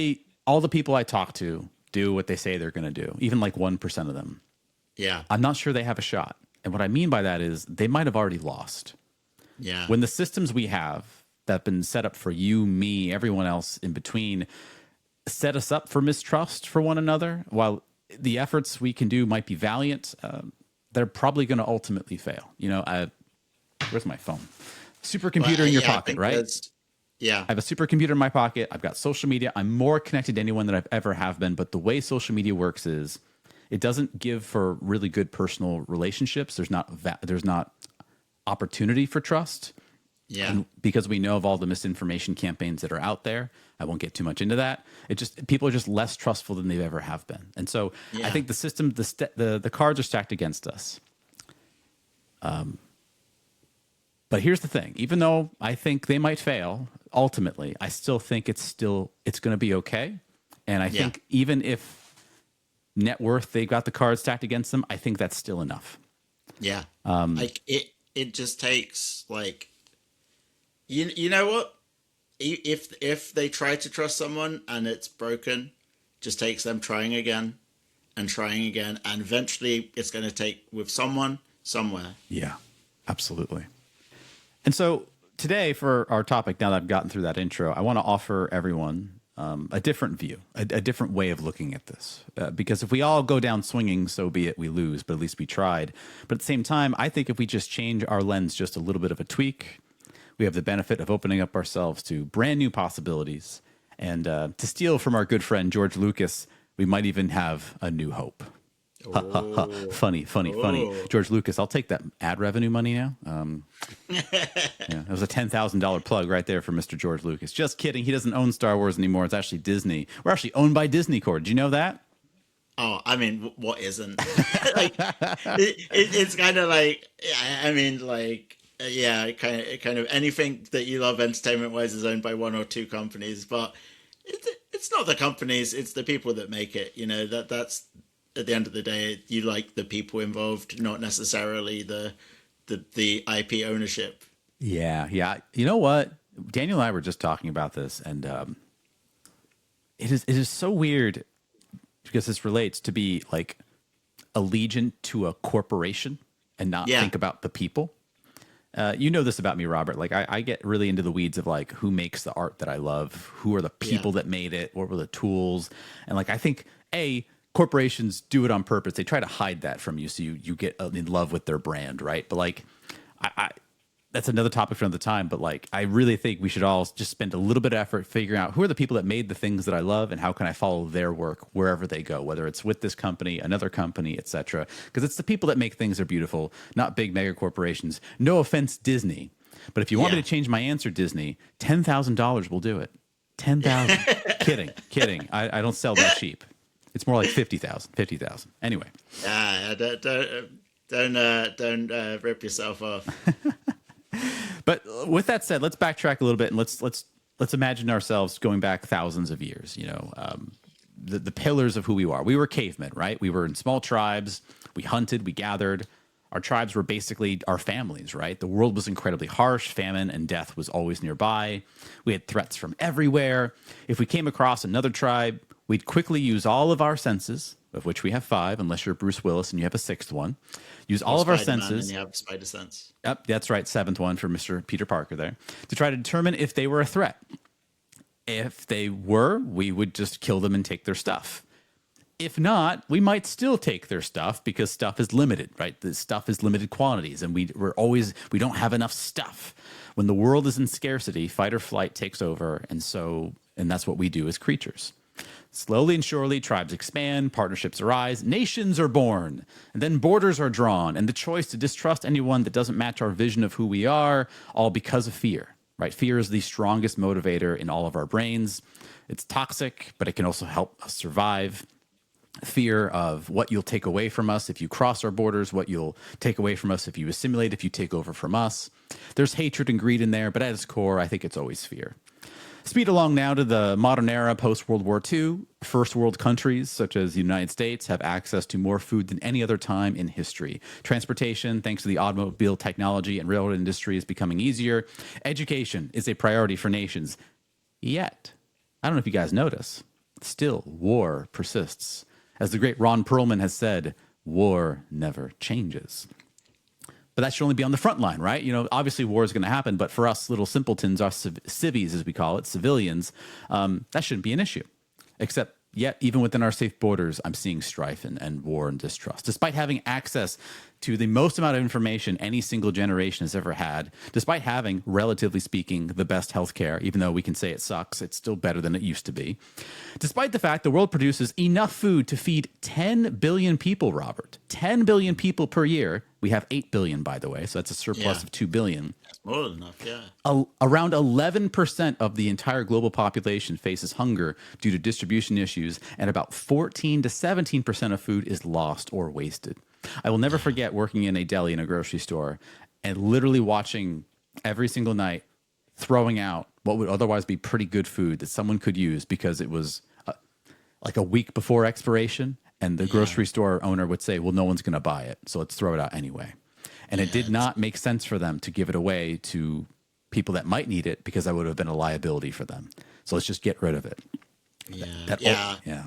all the people I talk to do what they say they're going to do, even like 1% of them, I'm not sure they have a shot. And what I mean by that is they might have already lost. Yeah. When the systems we have that have been set up for you, me, everyone else in between set us up for mistrust for one another, while the efforts we can do might be valiant, they're probably going to ultimately fail. Where's my phone? Supercomputer in your pocket, right? Yeah. I have a supercomputer in my pocket. I've got social media. I'm more connected to anyone than I've ever have been. But the way social media works is it doesn't give for really good personal relationships. There's not opportunity for trust. Yeah. And because we know of all the misinformation campaigns that are out there, I won't get too much into that. People are just less trustful than they ever have been. And so I think the system, the cards are stacked against us. But here's the thing, even though I think they might fail, ultimately, I still think it's going to be okay. And I think even if net worth, they got the cards stacked against them, I think that's still enough. Yeah. It just takes you know what? If they try to trust someone and it's broken, just takes them trying again, and eventually it's going to take with someone somewhere. Yeah, absolutely. And so today for our topic, now that I've gotten through that intro, I want to offer everyone a different view, a different way of looking at this. Because if we all go down swinging, so be it, we lose, but at least we tried. But at the same time, I think if we just change our lens just a little bit of a tweak, we have the benefit of opening up ourselves to brand new possibilities. And to steal from our good friend George Lucas, we might even have a new hope. Oh. Funny. Oh. George Lucas, I'll take that ad revenue money now. Yeah, that was a $10,000 plug right there for Mr. George Lucas. Just kidding. He doesn't own Star Wars anymore. It's actually Disney. We're actually owned by Disney Corp. Did you know that? Oh, I mean, what isn't? Like, it's kind of like, I mean, like, yeah, kind of anything that you love entertainment wise is owned by one or two companies, but it's not the companies, it's the people that make it. You know, that's at the end of the day, you like the people involved, not necessarily the IP ownership. Yeah. You know what? Daniel and I were just talking about this, and it is so weird because this relates to be like allegiant to a corporation and not think about the people. You know this about me, Robert. Like I get really into the weeds of like who makes the art that I love, who are the people that made it, what were the tools, and like I think corporations do it on purpose. They try to hide that from you, so you get in love with their brand, right? But like I that's another topic for another time, but like I really think we should all just spend a little bit of effort figuring out who are the people that made the things that I love and how can I follow their work wherever they go, whether it's with this company, another company, etc. Because it's the people that make things that are beautiful, not big mega corporations. No offense, Disney, but if you want me to change my answer, Disney, $10,000 will do it. 10,000. Kidding. I don't sell that cheap. It's more like 50,000. Anyway. Don't rip yourself off. But with that said, let's backtrack a little bit and let's imagine ourselves going back thousands of years. You know, the pillars of who we are. We were cavemen, right? We were in small tribes. We hunted. We gathered. Our tribes were basically our families, right? The world was incredibly harsh. Famine and death was always nearby. We had threats from everywhere. If we came across another tribe, we'd quickly use all of our senses, of which we have 5, unless you're Bruce Willis and you have a 6th one. Use all of our senses. And you have spider sense. Yep, that's right. 7th one for Mr. Peter Parker there, to try to determine if they were a threat. If they were, we would just kill them and take their stuff. If not, we might still take their stuff because stuff is limited, right? The stuff is limited quantities, and we don't have enough stuff. When the world is in scarcity, fight or flight takes over, and that's what we do as creatures. Slowly and surely, tribes expand, partnerships arise, nations are born, and then borders are drawn, and the choice to distrust anyone that doesn't match our vision of who we are, all because of fear, right? Fear is the strongest motivator in all of our brains. It's toxic, but it can also help us survive. Fear of what you'll take away from us if you cross our borders, what you'll take away from us if you assimilate, if you take over from us. There's hatred and greed in there, but at its core, I think it's always fear. Speed along now to the modern era, post-World War II. First world countries, such as the United States, have access to more food than any other time in history. Transportation, thanks to the automobile technology and railroad industry, is becoming easier. Education is a priority for nations. Yet, I don't know if you guys notice, still war persists. As the great Ron Perlman has said, war never changes. But that should only be on the front line, right? You know, obviously war is going to happen, but for us little simpletons, us civvies, as we call it, civilians, that shouldn't be an issue. Except yet, even within our safe borders, I'm seeing strife and war and distrust. Despite having access to the most amount of information any single generation has ever had, despite having, relatively speaking, the best healthcare, even though we can say it sucks, it's still better than it used to be. Despite the fact the world produces enough food to feed 10 billion people, Robert. 10 billion people per year. We have 8 billion, by the way, so that's a surplus of 2 billion. That's more than enough, yeah. Around 11% of the entire global population faces hunger due to distribution issues, and about 14 to 17% of food is lost or wasted. I will never forget working in a deli in a grocery store and literally watching every single night throwing out what would otherwise be pretty good food that someone could use because it was like a week before expiration, and the grocery store owner would say, well, no one's going to buy it, so let's throw it out anyway. And it did not make sense for them to give it away to people that might need it because that would have been a liability for them. So let's just get rid of it. Yeah.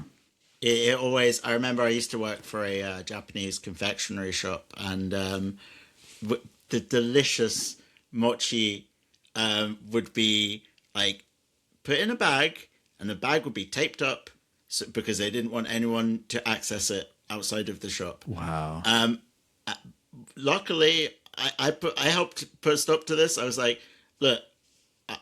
It always, I remember I used to work for a Japanese confectionery shop, and the delicious mochi would be like put in a bag, and the bag would be taped up because they didn't want anyone to access it outside of the shop. Wow. Luckily, I helped put a stop to this. I was like, look,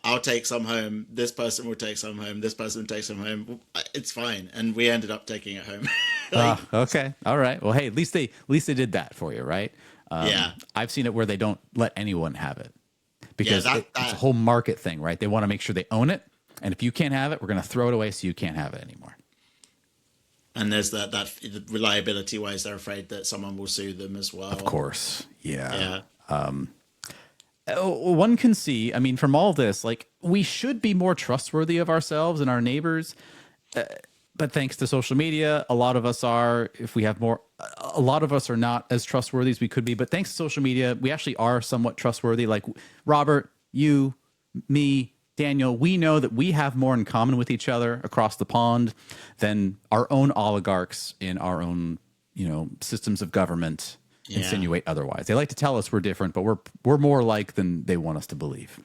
I'll take some home. This person will take some home. This person will take some home. It's fine. And we ended up taking it home. Okay. All right. Well, hey, at least they did that for you, right? Yeah. I've seen it where they don't let anyone have it because that- it's a whole market thing, right? They want to make sure they own it. And if you can't have it, we're going to throw it away so you can't have it anymore. And there's that reliability wise, they're afraid that someone will sue them as well. Of course. Yeah. Yeah. One can see, I mean, from all this, like we should be more trustworthy of ourselves and our neighbors. But thanks to social media, a lot of us are, if we have more, a lot of us are not as trustworthy as we could be. But thanks to social media, we actually are somewhat trustworthy. Like Robert, you, me, Daniel, we know that we have more in common with each other across the pond than our own oligarchs in our own, systems of government insinuate otherwise. They like to tell us we're different, but we're more alike than they want us to believe.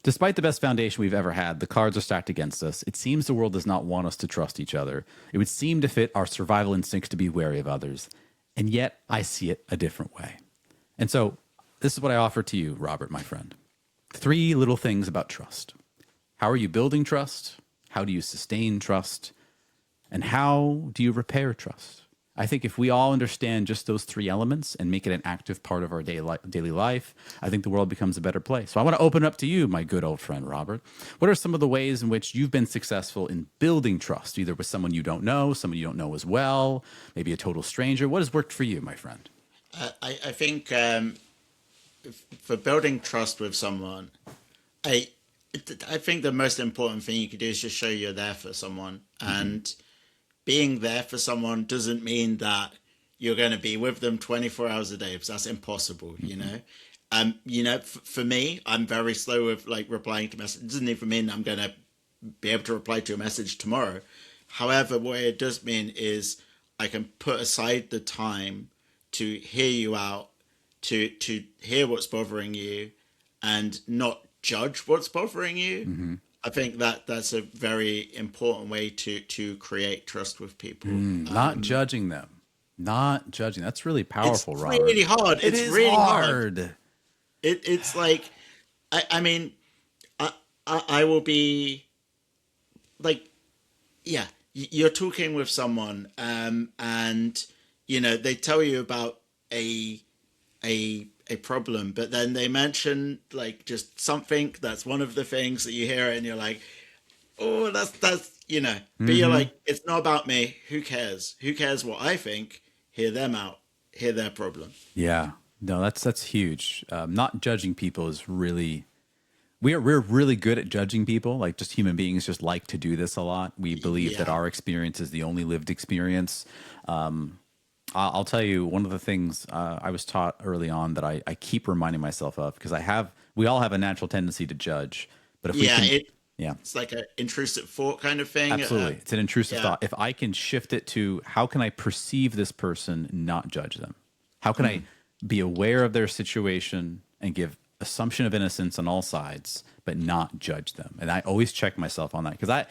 Despite the best foundation we've ever had, the cards are stacked against us. It seems the world does not want us to trust each other. It would seem to fit our survival instincts to be wary of others. And yet I see it a different way. And so this is what I offer to you, Robert, my friend. 3 little things about trust. How are you building trust? How do you sustain trust? And how do you repair trust? I think if we all understand just those 3 elements and make it an active part of our daily life, I think the world becomes a better place. So I want to open up to you, my good old friend, Robert. What are some of the ways in which you've been successful in building trust, either with someone you don't know as well, maybe a total stranger? What has worked for you, my friend? I think for building trust with someone, I think the most important thing you can do is just show you're there for someone. And being there for someone doesn't mean that you're going to be with them 24 hours a day, because that's impossible, for me, I'm very slow with replying to messages. It doesn't even mean I'm going to be able to reply to a message tomorrow. However, what it does mean is I can put aside the time to hear you out, to hear what's bothering you and not judge what's bothering you. I think that's a very important way to create trust with people. Not judging them. Not judging. That's really powerful, it's Robert. Really hard. It it's is really hard. It's like, I mean, I will be like, yeah, you're talking with someone, and they tell you about a problem, but then they mention just something that's one of the things that you hear, and you're like, oh, that's but you're like, it's not about me. Who cares what I think? Hear them out, hear their problem. Yeah, no, that's huge. Not judging people is really, we're really good at judging people. Like, just human beings just like to do this a lot. We believe that our experience is the only lived experience. I'll tell you, one of the things I was taught early on that I keep reminding myself of, because we all have a natural tendency to judge, but if it's like an intrusive thought kind of thing. Absolutely. It's an intrusive thought. If I can shift it to, how can I perceive this person, not judge them? How can I be aware of their situation and give assumption of innocence on all sides, but not judge them? And I always check myself on that, because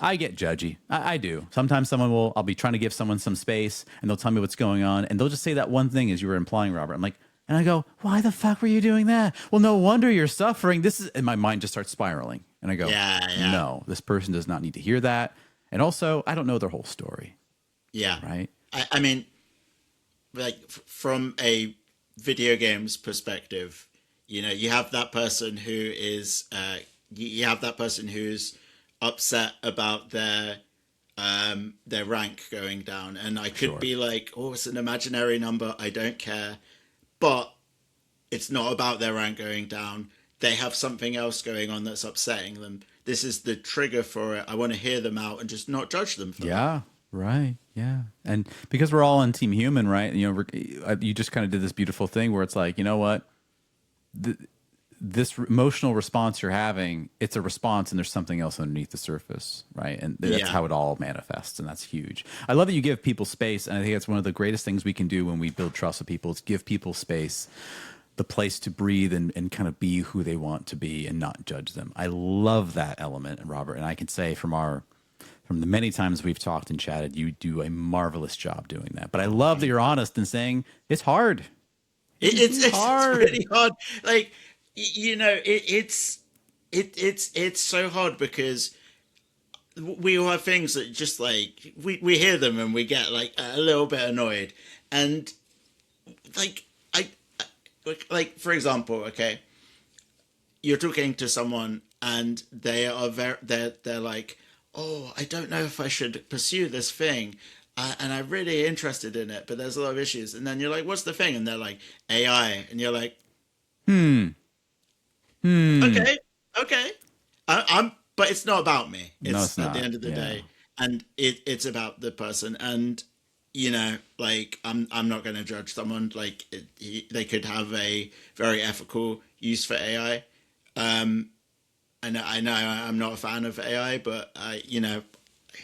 I get judgy. I do. Sometimes I'll be trying to give someone some space, and they'll tell me what's going on, and they'll just say that one thing, as you were implying, Robert. I'm like, and I go, why the fuck were you doing that? Well, no wonder you're suffering. And my mind just starts spiraling. And I go, no, this person does not need to hear that. And also, I don't know their whole story. Yeah. Right? I mean, from a video games perspective, you have that person who is, who's upset about their rank going down, and I could be like, oh, it's an imaginary number, I don't care, but it's not about their rank going down. They have something else going on that's upsetting them. This is the trigger for it. I want to hear them out and just not judge them for that. Right. Yeah. And because we're all on Team Human, right? You just kind of did this beautiful thing where it's like, you know what? This emotional response you're having, it's a response, and there's something else underneath the surface, right? And that's how it all manifests, and that's huge. I love that you give people space, and I think that's one of the greatest things we can do when we build trust with people, is give people space, the place to breathe and kind of be who they want to be and not judge them. I love that element, Robert, and I can say from the many times we've talked and chatted, you do a marvelous job doing that. But I love that you're honest and saying it's hard. It's hard. It's really hard. Like, it's so hard, because we all have things that just like we hear them and we get like a little bit annoyed, and like like for example, okay, you're talking to someone and they are they're like, oh, I don't know if I should pursue this thing. And I'm really interested in it, but there's a lot of issues. And then you're like, "What's the thing?" And they're like, "AI." And you're like, "Okay, okay." I'm, but it's not about me. No, It's it's at not. the end of the Yeah. day, and it's about the person. And you know, like I'm not going to judge someone. Like they could have a very ethical use for AI. I know I'm not a fan of AI, but you know,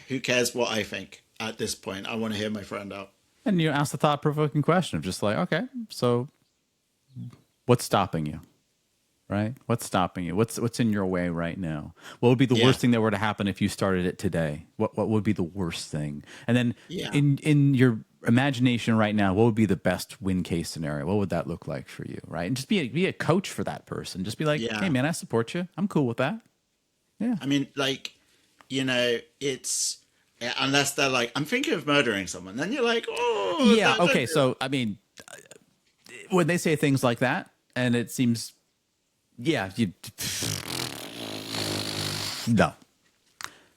who cares what I think at this point? I want to hear my friend out. And you ask the thought-provoking question of just like, okay, so what's stopping you? Right? What's stopping you? What's in your way right now? What would be the Yeah. worst thing that were to happen if you started it today? What would be the worst thing? And then Yeah. in your imagination right now, what would be the best win case scenario? What would that look like for you? Right? And just be a coach for that person. Just be like, Yeah. hey man, I support you. I'm cool with that. Yeah. I mean, like, you know, it's unless they're like, I'm thinking of murdering someone, then you're like, oh, Yeah. don't Okay. do So I mean, when they say things like that, and it seems, yeah, you no.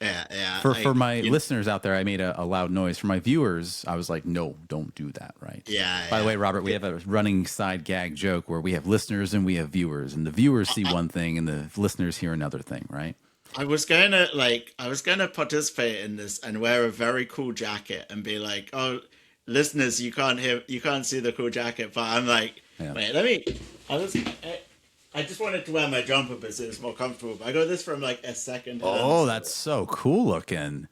yeah. For my you know, listeners out there, I made a loud noise. For my viewers, I was like, no, don't do that, right? Yeah. By the way, Robert, we have a running side gag joke where we have listeners and we have viewers, and the viewers see one thing and the listeners hear another thing, right? I was gonna participate in this and wear a very cool jacket and be like, oh, listeners, you can't see the cool jacket, but I'm like, Yeah. wait, I just wanted to wear my jumper because it was more comfortable. But I got this from like a second hand. Oh, that's so cool looking.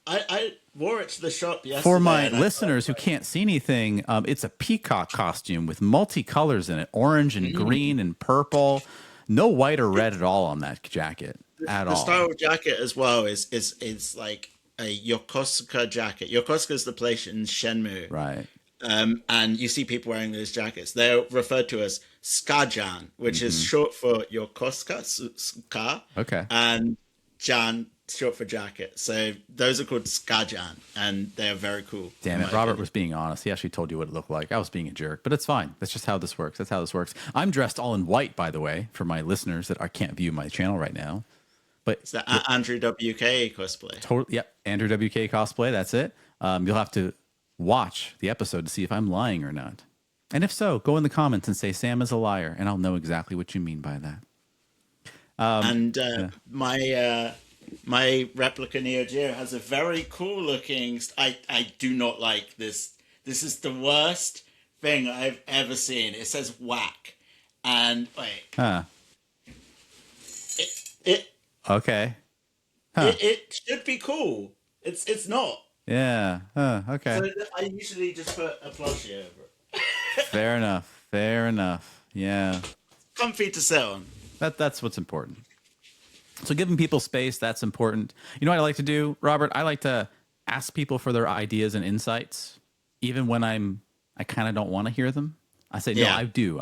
I wore it to the shop yesterday. For my and listeners who can't see anything, it's a peacock costume with multicolors in it, orange and green and purple. No white or red at all on that jacket at the all. style of jacket as well is like a Yokosuka jacket. Yokosuka is the place in Shenmue, Right. and you see people wearing those jackets. They're referred to as skajan, which is short for Yokosuka, ska, Okay. and jan short for jacket. So those are called skajan, and they are very cool. Damn in it. my Robert opinion. was being honest. He actually told you what it looked like. I was being a jerk, but it's fine. That's just how this works. That's how this works. I'm dressed all in white, by the way, for my listeners that can't view my channel right now. But It's the Andrew WK cosplay. totally, yep. Andrew WK cosplay. That's it. You'll have to watch the episode to see if I'm lying or not. And if so, go in the comments and say Sam is a liar, and I'll know exactly what you mean by that. And my replica Neo Geo has a very cool looking. I do not like this. This is the worst thing I've ever seen. It says whack, and wait, Huh. it Okay. Huh. it should be cool. It's not. Yeah. Huh. Okay. So I usually just put a plushie over it. Fair enough. Fair enough. Yeah. Comfy to sit on. That's what's important. So giving people space, that's important. You know what I like to do, Robert? I like to ask people for their ideas and insights, even when I kind of don't want to hear them. I say, no, Yeah. I do.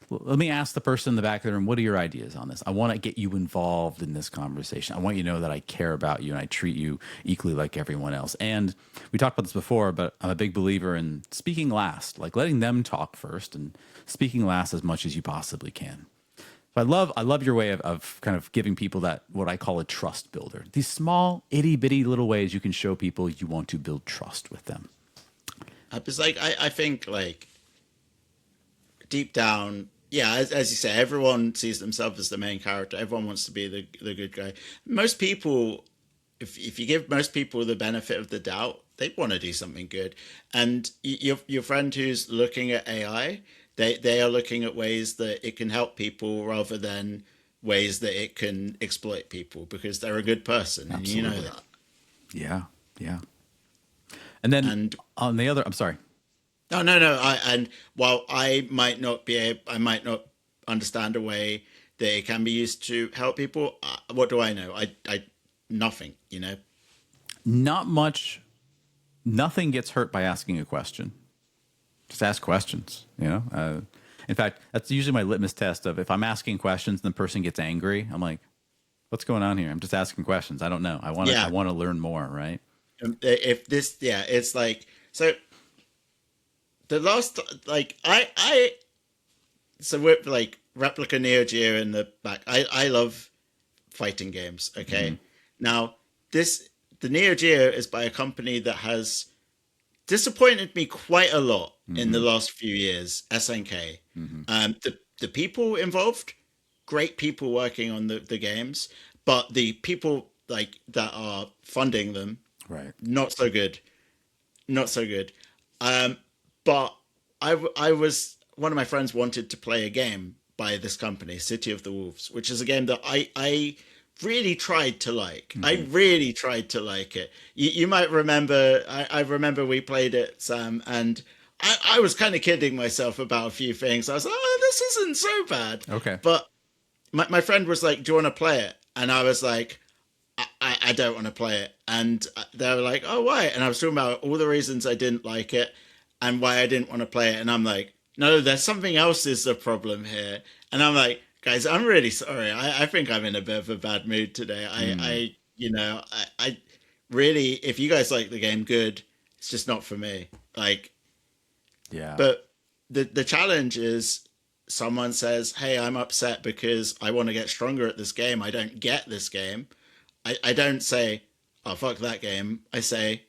Let me ask the person in the back of the room, what are your ideas on this? I want to get you involved in this conversation. I want you to know that I care about you and I treat you equally like everyone else. And we talked about this before, but I'm a big believer in speaking last, like letting them talk first and speaking last as much as you possibly can. So I love your way of kind of giving people that, what I call a trust builder. These small, itty bitty little ways you can show people you want to build trust with them. It's like I think like deep down, yeah, as you say, everyone sees themselves as the main character. Everyone wants to be the good guy. Most people, if you give most people the benefit of the doubt, they want to do something good. And your friend who's looking at AI, they are looking at ways that it can help people rather than ways that it can exploit people because they're a good person. And you know Absolutely. that. Yeah, yeah. And then And on the other, I'm sorry. No. And while I might not understand a way that it can be used to help people. What do I know? I nothing. You know. Not much. Nothing gets hurt by asking a question. Just ask questions. You know. In fact, that's usually my litmus test of if I'm asking questions and the person gets angry. I'm like, What's going on here? I'm just asking questions. I don't know. I want to. Yeah. I want to learn more. Right. If this, yeah, it's like so. The last, like so with like Replica Neo Geo in the back. I love fighting games. Okay, now the Neo Geo is by a company that has disappointed me quite a lot in the last few years. SNK. The people involved, great people working on the games, but the people like that are funding them, Right. not so good, not so good. But I was one of my friends wanted to play a game by this company, City of the Wolves, which is a game that I really tried to like. I really tried to like it. You might remember. I remember we played it, Sam, and I was kind of kidding myself about a few things. I was like, oh, this isn't so bad. Okay. But my friend was like, do you want to play it? And I was like, I don't want to play it. And they were like, oh, why? And I was talking about all the reasons I didn't like it and why I didn't want to play it. And I'm like, no, there's something else is the problem here. And I'm like, guys, I'm really sorry. I think I'm in a bit of a bad mood today. I really, if you guys like the game, good. It's just not for me. Like, Yeah. but the challenge is someone says, hey, I'm upset because I want to get stronger at this game. I don't get this game. I don't say, oh, fuck that game. I say,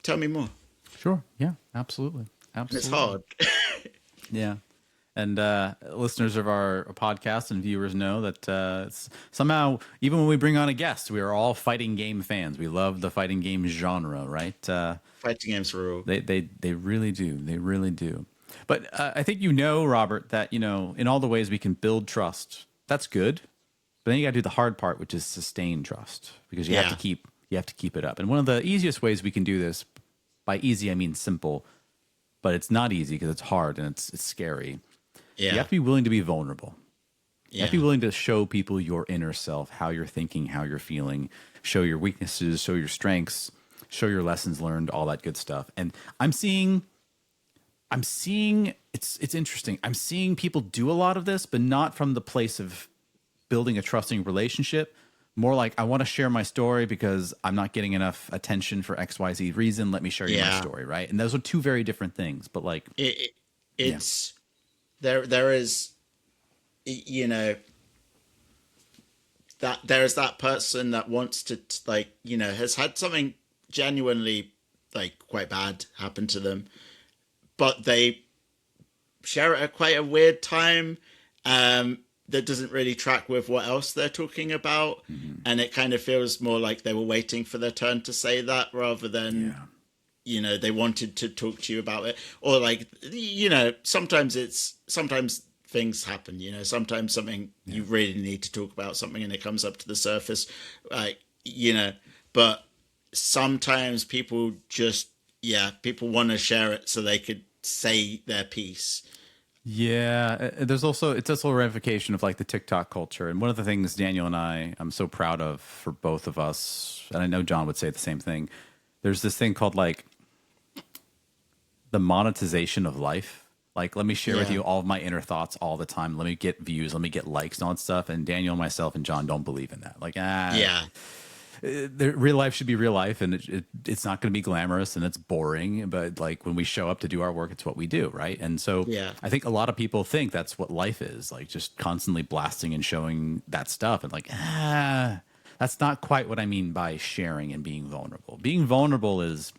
tell me more. Sure. Yeah. Absolutely. And it's Absolutely. hard. Yeah. And listeners of our podcast and viewers know that somehow, even when we bring on a guest, we are all fighting game fans. We love the fighting game genre, right? Fighting games rule. They really do. They really do. But I think Robert, that in all the ways we can build trust, that's good. But then you got to do the hard part, which is sustain trust, because you have to keep it up. And one of the easiest ways we can do this, by easy I mean simple, but it's not easy because it's hard and it's scary. Yeah. You have to be willing to be vulnerable. You Yeah. have to be willing to show people your inner self, how you're thinking, how you're feeling, show your weaknesses, show your strengths, show your lessons learned, all that good stuff. And I'm seeing it's interesting. I'm seeing people do a lot of this, but not from the place of building a trusting relationship. More like, I want to share my story because I'm not getting enough attention for XYZ reason. Let me share you my story, right? And those are two very different things. But like, it's there is, that there is that person that wants to has had something genuinely like quite bad happen to them, but they share it at quite a weird time. That doesn't really track with what else they're talking about. And it kind of feels more like they were waiting for their turn to say that rather than, they wanted to talk to you about it. Or like, sometimes things happen, sometimes something you really need to talk about something and it comes up to the surface, but sometimes people just, people want to share it so they could say their piece. Yeah, it's also a ramification of like the TikTok culture. And one of the things Daniel and I'm so proud of for both of us, and I know John would say the same thing. There's this thing called like the monetization of life. Like, let me share with you all of my inner thoughts all the time. Let me get views. Let me get likes and all that stuff. And Daniel, myself, and John don't believe in that. Like, real life should be real life, and it's not going to be glamorous and it's boring. But like when we show up to do our work, it's what we do, right? And so I think a lot of people think that's what life is, like just constantly blasting and showing that stuff. And like, that's not quite what I mean by sharing and being vulnerable. Being vulnerable is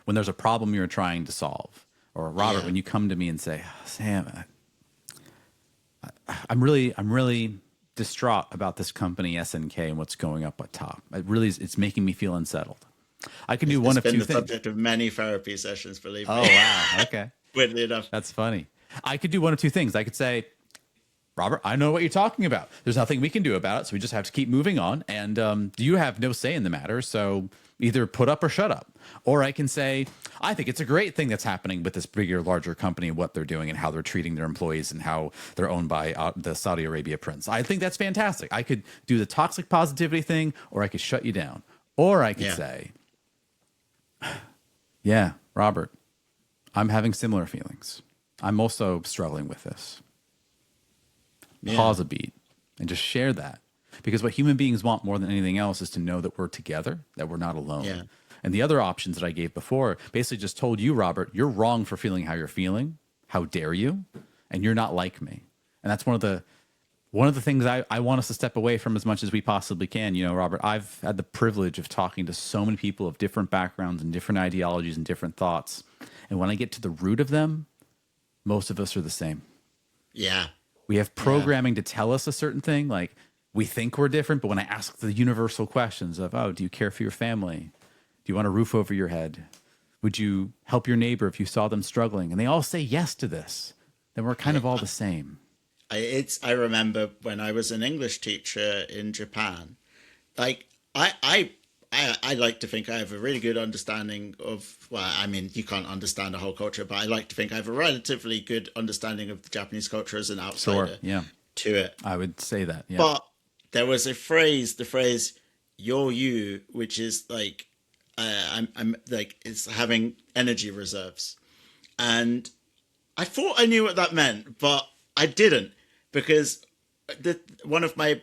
when there's a problem you're trying to solve. Or Robert, when you come to me and say, Sam, I'm really distraught about this company SNK and what's going up at top. It's making me feel unsettled. I can do one of two things. It's been the subject of many therapy sessions, believe me. Oh, wow. Okay. Weirdly enough. That's funny. I could do one of two things. I could say, Robert, I know what you're talking about. There's nothing we can do about it, so we just have to keep moving on. And you have no say in the matter, so either put up or shut up. Or I can say, I think it's a great thing that's happening with this bigger, larger company and what they're doing and how they're treating their employees and how they're owned by the Saudi Arabia prince. I think that's fantastic. I could do the toxic positivity thing, or I could shut you down. Or I could say, yeah, Robert, I'm having similar feelings. I'm also struggling with this. Pause a beat and just share that. because what human beings want more than anything else is to know that we're together, that we're not alone. Yeah. And the other options that I gave before basically just told you, Robert, you're wrong for feeling how you're feeling. How dare you? And you're not like me. And that's one of the things I want us to step away from as much as we possibly can. You know, Robert, I've had the privilege of talking to so many people of different backgrounds and different ideologies and different thoughts. And when I get to the root of them, most of us are the same. Yeah. We have programming to tell us a certain thing. Like, we think we're different, but when I ask the universal questions of, oh, do you care for your family? Do you want a roof over your head? Would you help your neighbor if you saw them struggling? And they all say yes to this. Then we're kind of all the same. I remember when I was an English teacher in Japan, like I like to think I have a really good understanding of, well, I mean, you can't understand a whole culture, but I like to think I have a relatively good understanding of the Japanese culture as an outsider to it. I would say that, yeah. But there was a phrase, the phrase "you're you," which is like, I'm like, it's having energy reserves. And I thought I knew what that meant, but I didn't, because one of my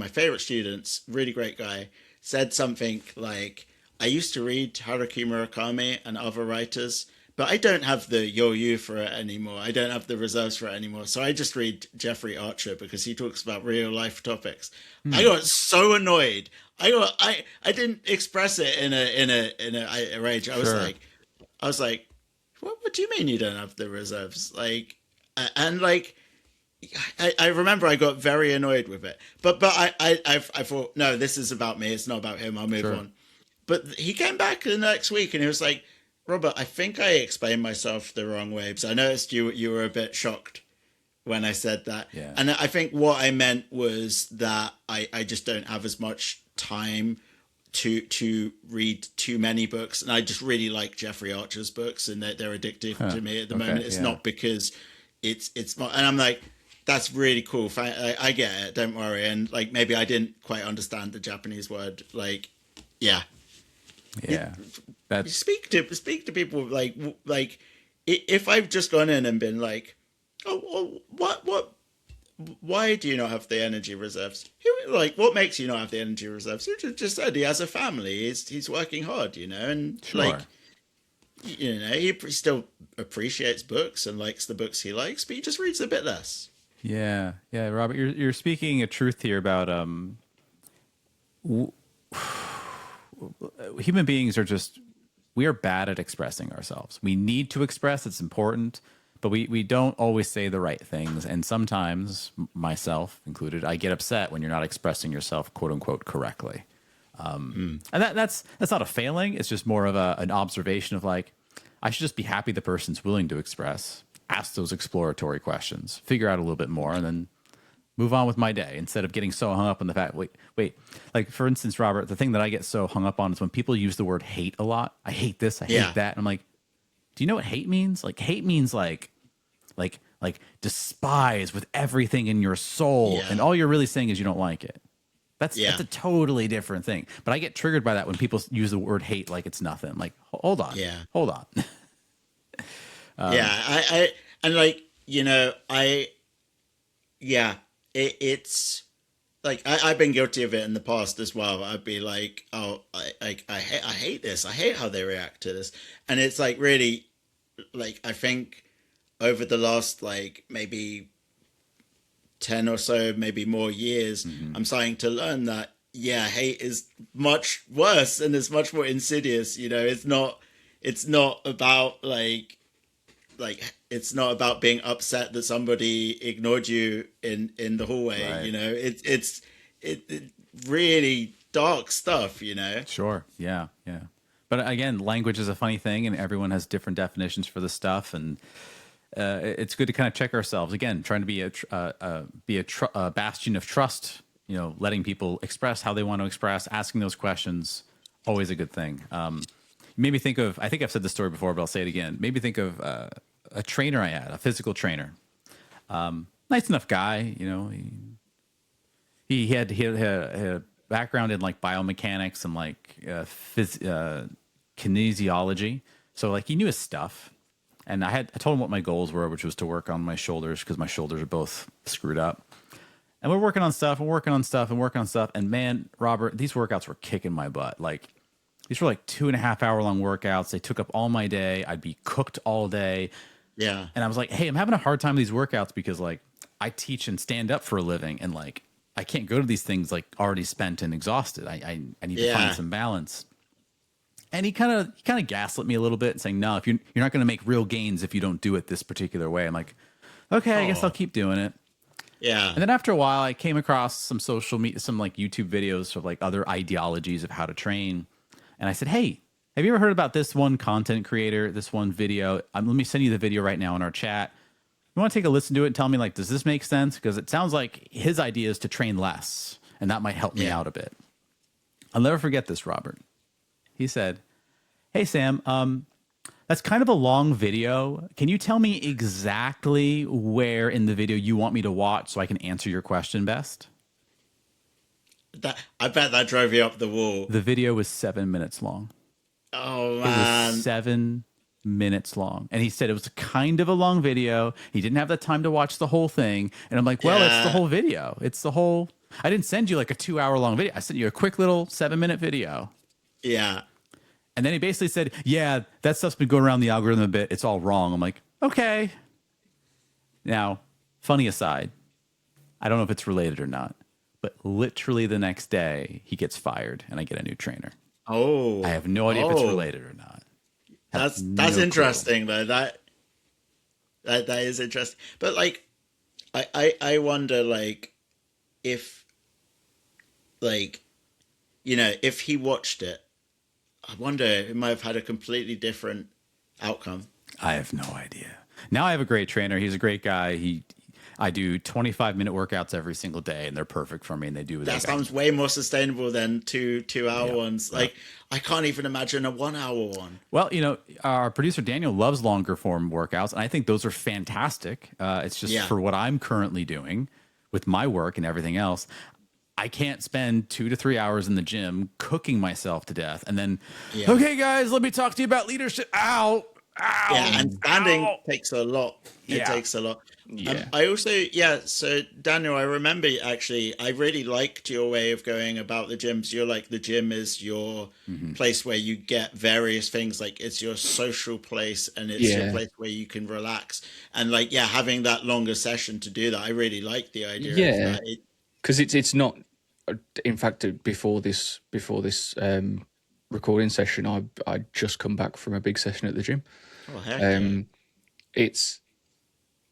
favorite students, really great guy, said something like, I used to read Haruki Murakami and other writers, but I don't have the yo-you for it anymore. I don't have the reserves for it anymore. So I just read Jeffrey Archer because he talks about real life topics. I got so annoyed. I didn't express it in a rage. I was like, what do you mean you don't have the reserves? Like, and like, I remember I got very annoyed with it, but I thought, no, this is about me. It's not about him. I'll move on. But he came back the next week and he was like, Robert, I think I explained myself the wrong way. So I noticed you were a bit shocked when I said that. Yeah. And I think what I meant was that I just don't have as much time to read too many books. And I just really like Jeffrey Archer's books, and they're addictive to me at the moment. It's not because it's not, and I'm like, that's really cool. I get it. Don't worry. And like, maybe I didn't quite understand the Japanese word. Like, yeah. That's speak to people like if I've just gone in and been like, oh, what why do you not have the energy reserves? Like, what makes you not have the energy reserves? You just said he has a family. He's working hard, you know, and like, you know, he still appreciates books and likes the books he likes, but he just reads a bit less. Yeah, Robert, you're speaking a truth here about human beings we are bad at expressing ourselves. We need to express, it's important, but we don't always say the right things. And sometimes, myself included, I get upset when you're not expressing yourself, quote unquote, correctly. And that's not a failing. It's just more of an observation of like, I should just be happy the person's willing to express, ask those exploratory questions, figure out a little bit more, and then move on with my day instead of getting so hung up on the fact, wait. Like, for instance, Robert, the thing that I get so hung up on is when people use the word hate a lot. I hate this, I hate that. And I'm like, do you know what hate means? Like, hate means like despise with everything in your soul. Yeah. And all you're really saying is you don't like it. That's a totally different thing. But I get triggered by that when people use the word hate like it's nothing. Like, hold on. Hold on. I and like, you know, it's like I've been guilty of it in the past as well. I'd be like, oh, I hate this. I hate how they react to this. And it's like, really, like, I think over the last like maybe 10 or so, maybe more years, I'm starting to learn that hate is much worse and it's much more insidious. You know, it's not about like it's not about being upset that somebody ignored you in the hallway. Right. You know, it's really dark stuff, you know. Sure. Yeah. But again, language is a funny thing, and everyone has different definitions for the stuff, and it's good to kind of check ourselves again, trying to be a bastion of trust. You know, letting people express how they want to express, asking those questions, always a good thing. Made me think of, I think I've said this story before, but I'll say it again. Made me think of a trainer I had, a physical trainer. Nice enough guy, you know. He had a background in like biomechanics and like kinesiology. So like he knew his stuff. And I told him what my goals were, which was to work on my shoulders because my shoulders are both screwed up. And we're working on stuff and working on stuff and working on stuff. And man, Robert, these workouts were kicking my butt. Like, these were like 2.5 hour long workouts. They took up all my day. I'd be cooked all day. Yeah. And I was like, hey, I'm having a hard time with these workouts because like I teach and stand up for a living, and like I can't go to these things like already spent and exhausted. I need to find some balance. And he kind of gaslit me a little bit, saying, no, if you're not going to make real gains if you don't do it this particular way. I'm like, okay, I guess I'll keep doing it. Yeah. And then after a while, I came across some social media, some like YouTube videos of like other ideologies of how to train. And I said, hey, have you ever heard about this one content creator, this one video? Let me send you the video right now in our chat. You want to take a listen to it and tell me, like, does this make sense? Because it sounds like his idea is to train less, and that might help me out a bit. I'll never forget this, Robert. He said, hey, Sam, that's kind of a long video. Can you tell me exactly where in the video you want me to watch so I can answer your question best? I bet that drove you up the wall. The video was 7 minutes long. Oh, It man. was 7 minutes long. And he said it was kind of a long video. He didn't have the time to watch the whole thing. And I'm like, well, it's the whole video. It's the whole... I didn't send you like a 2 hour long video. I sent you a quick little 7 minute video. Yeah. And then he basically said, yeah, that stuff's been going around the algorithm a bit. It's all wrong. I'm like, okay. Now, funny aside, I don't know if it's related or not, but literally the next day he gets fired and I get a new trainer. Oh. I have no idea if it's related or not. That's interesting though. That is interesting. But like, I wonder like if like, you know, if he watched it, I wonder it might have had a completely different outcome. I have no idea. Now I have a great trainer. He's a great guy. I do 25-minute workouts every single day, and they're perfect for me. And they do that sounds way more sustainable than two hour ones. Like I can't even imagine a 1 hour one. Well, you know, our producer Daniel loves longer form workouts, and I think those are fantastic. It's just for what I'm currently doing with my work and everything else. I can't spend 2 to 3 hours in the gym cooking myself to death. And then, okay, guys, let me talk to you about leadership. Ow. Yeah, and standing takes a lot. It takes a lot. Yeah. I also, so Daniel, I remember actually, I really liked your way of going about the gyms. You're like, the gym is your place where you get various things. Like it's your social place and it's your place where you can relax. And like, having that longer session to do that, I really like the idea of that. Because it's not, in fact, before this recording session, I just come back from a big session at the gym. Oh, heck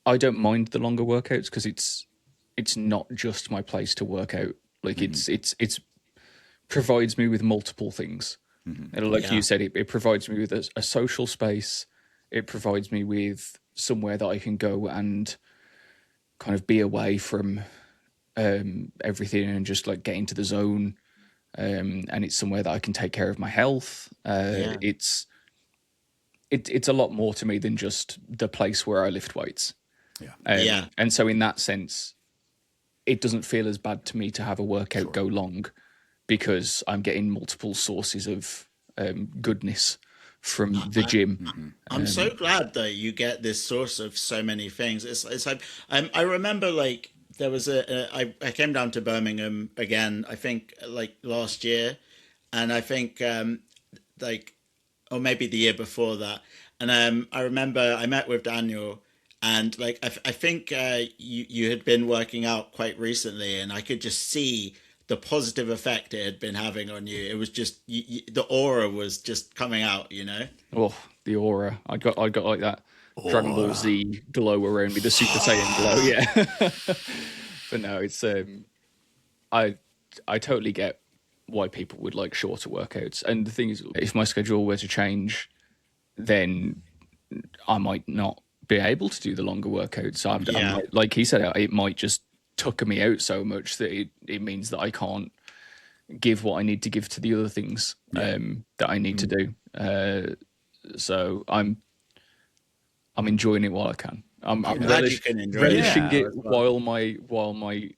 I don't mind the longer workouts because it's not just my place to work out. Like it's provides me with multiple things. And like you said, it provides me with a social space. It provides me with somewhere that I can go and kind of be away from everything and just like get into the zone. And it's somewhere that I can take care of my health. It's a lot more to me than just the place where I lift weights. And so in that sense, it doesn't feel as bad to me to have a workout go long because I'm getting multiple sources of goodness from the gym. I'm so glad that you get this source of so many things. It's like I remember like there was I came down to Birmingham again, I think like last year, and I think or maybe the year before that, and I remember I met with Daniel. And like I think you had been working out quite recently, and I could just see the positive effect it had been having on you. It was just the aura was just coming out, you know. Oh, the aura! I got like that Dragon Ball Z glow around me, the Super Saiyan glow. Yeah, but no, it's I totally get why people would like shorter workouts. And the thing is, if my schedule were to change, then I might not be able to do the longer workouts. So I might, like he said, it might just tucker me out so much that it means that I can't give what I need to give to the other things that I need to do. So I'm enjoying it while I can. I'm relishing it while my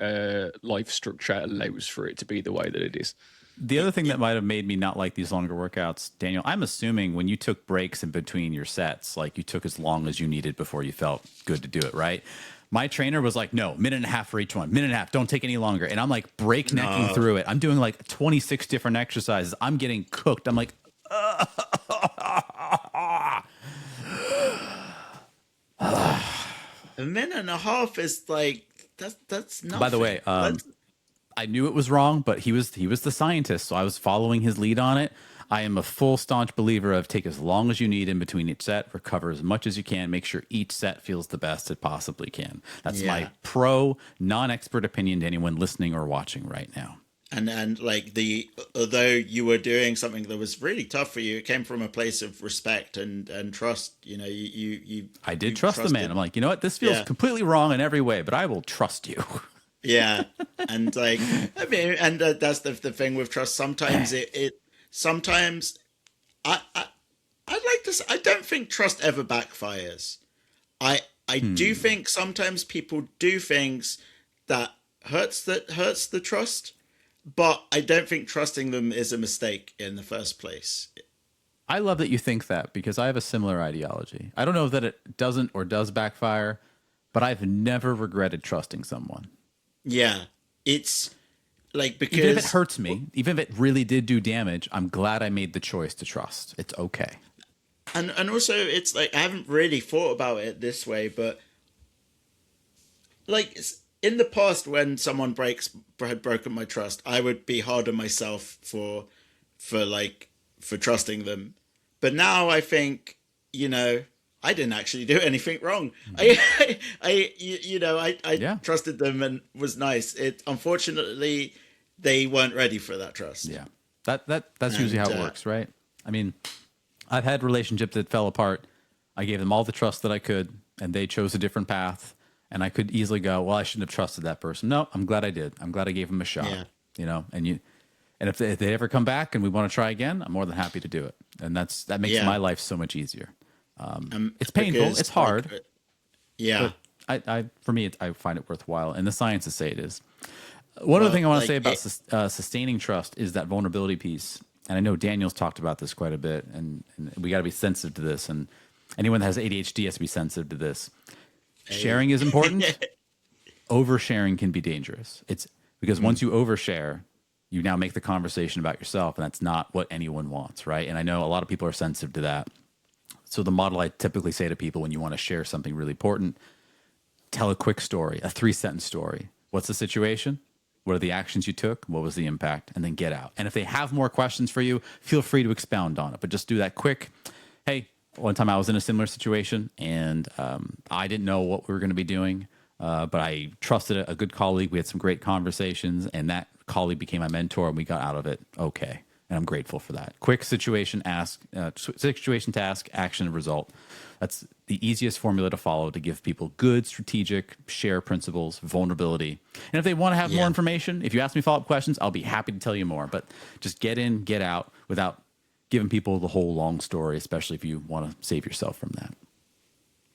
life structure allows for it to be the way that it is. The other thing that might have made me not like these longer workouts, Daniel, I'm assuming when you took breaks in between your sets, like you took as long as you needed before you felt good to do it, right? My trainer was like, no, minute and a half for each one, minute and a half, don't take any longer. And I'm like breaknecking through it. I'm doing like 26 different exercises. I'm getting cooked. I'm like, A minute and a half is like that's nothing. By the way, I knew it was wrong, but he was the scientist, so I was following his lead on it. I am a full staunch believer of take as long as you need in between each set, recover as much as you can, make sure each set feels the best it possibly can. That's my pro non-expert opinion to anyone listening or watching right now. And like although you were doing something that was really tough for you, it came from a place of respect and trust. You know, I did trust the man. I'm like, you know what, this feels completely wrong in every way, but I will trust you. Yeah, and like I mean, and that's the thing with trust. Sometimes sometimes I'd like to say, I don't think trust ever backfires. I do think sometimes people do things that hurts the trust, but I don't think trusting them is a mistake in the first place. I love that you think that, because I have a similar ideology. I don't know that it doesn't or does backfire, but I've never regretted trusting someone. Yeah, it's like, because even if it hurts me, even if it really did do damage, I'm glad I made the choice to trust. It's okay. And also, it's like, I haven't really thought about it this way, but like in the past, when someone had broken my trust, I would be hard on myself for trusting them. But now I think, you know, I didn't actually do anything wrong. I trusted them and was nice. Unfortunately, they weren't ready for that trust. Yeah, that's usually how it works, right? I mean, I've had relationships that fell apart. I gave them all the trust that I could, and they chose a different path. And I could easily go, well, I shouldn't have trusted that person. No, I'm glad I did. I'm glad I gave them a shot. Yeah. You know, and if they ever come back and we want to try again, I'm more than happy to do it. And that makes my life so much easier. It's painful. Because, it's hard. Yeah. But for me, I find it worthwhile. And the sciences say it is. One other thing I want to say about sustaining trust is that vulnerability piece. And I know Daniel's talked about this quite a bit, and we got to be sensitive to this. And anyone that has ADHD has to be sensitive to this. Sharing is important. Oversharing can be dangerous. It's because once you overshare, you now make the conversation about yourself, and that's not what anyone wants, right? And I know a lot of people are sensitive to that. So the model I typically say to people when you want to share something really important, tell a quick story, a 3-sentence story. What's the situation? What are the actions you took? What was the impact? And then get out. And if they have more questions for you, feel free to expound on it. But just do that quick. Hey, one time I was in a similar situation, and I didn't know what we were going to be doing, but I trusted a good colleague. We had some great conversations, and that colleague became my mentor, and we got out of it okay. And I'm grateful for that. Quick situation task, action, result. That's the easiest formula to follow to give people good, strategic, share principles, vulnerability. And if they want to have more information, if you ask me follow-up questions, I'll be happy to tell you more. But just get in, get out without giving people the whole long story, especially if you want to save yourself from that.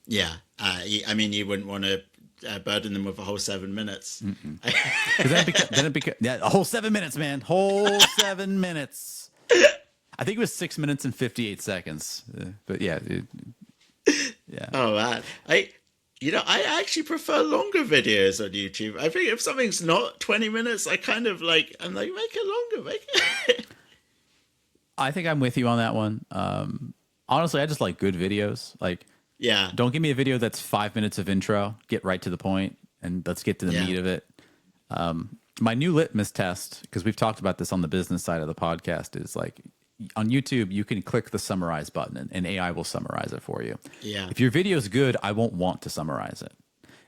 Yeah. I mean, you wouldn't want to burden them with a whole 7 minutes. then it becomes a whole 7 minutes, man. Whole 7 minutes. I think it was 6 minutes and 58 seconds. But yeah. Oh, man. I actually prefer longer videos on YouTube. I think if something's not 20 minutes, I'm like, make it longer. I think I'm with you on that one. Honestly, I just like good videos. Like, don't give me a video that's 5 minutes of intro. Get right to the point, and let's get to the meat of it. My new litmus test, because we've talked about this on the business side of the podcast, is like on YouTube, you can click the summarize button, and AI will summarize it for you. Yeah. If your video is good, I won't want to summarize it.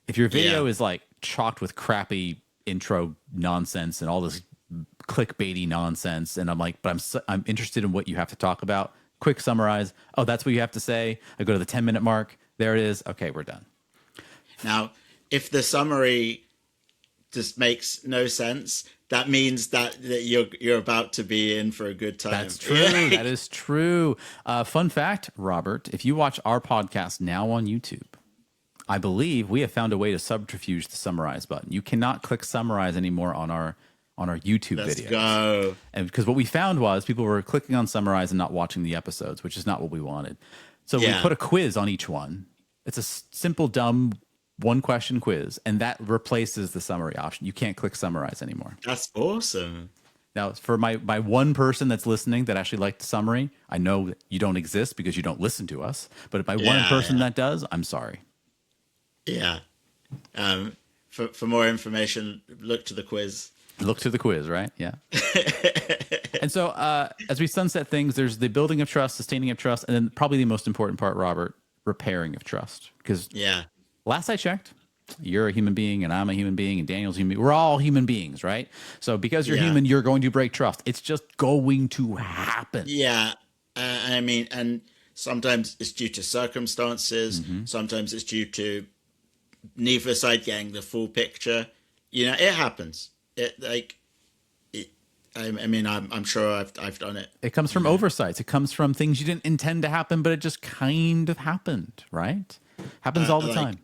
If your video is like chocked with crappy intro nonsense and all this clickbaity nonsense, and I'm like, but I'm interested in what you have to talk about. Quick summarize. Oh, that's what you have to say. I go to the 10-minute mark. There it is. Okay, we're done. Now, if the summary just makes no sense, that means that you're about to be in for a good time. That's true. That is true. Fun fact, Robert, if you watch our podcast now on YouTube, I believe we have found a way to subterfuge the summarize button. You cannot click summarize anymore on our on our YouTube Let's videos. go. And because what we found was people were clicking on summarize and not watching the episodes, which is not what we wanted. So we put a quiz on each one. It's a simple, dumb 1-question quiz, and that replaces the summary option. You can't click summarize anymore. That's awesome. Now, for my one person that's listening that actually liked the summary, I know that you don't exist because you don't listen to us. But if my one person that does, I'm sorry. Yeah. For more information, look to the quiz. Look to the quiz, right? Yeah. And so as we sunset things, there's the building of trust, sustaining of trust, and then probably the most important part, Robert, repairing of trust. Because last I checked, you're a human being and I'm a human being and Daniel's a human being. We're all human beings, right? So because you're human, you're going to break trust. It's just going to happen. Yeah. I mean, and sometimes it's due to circumstances. Sometimes it's due to neither side getting the full picture. You know, it happens. I'm sure I've done it. It comes from oversights. It comes from things you didn't intend to happen, but it just kind of happened, right? Happens all the time.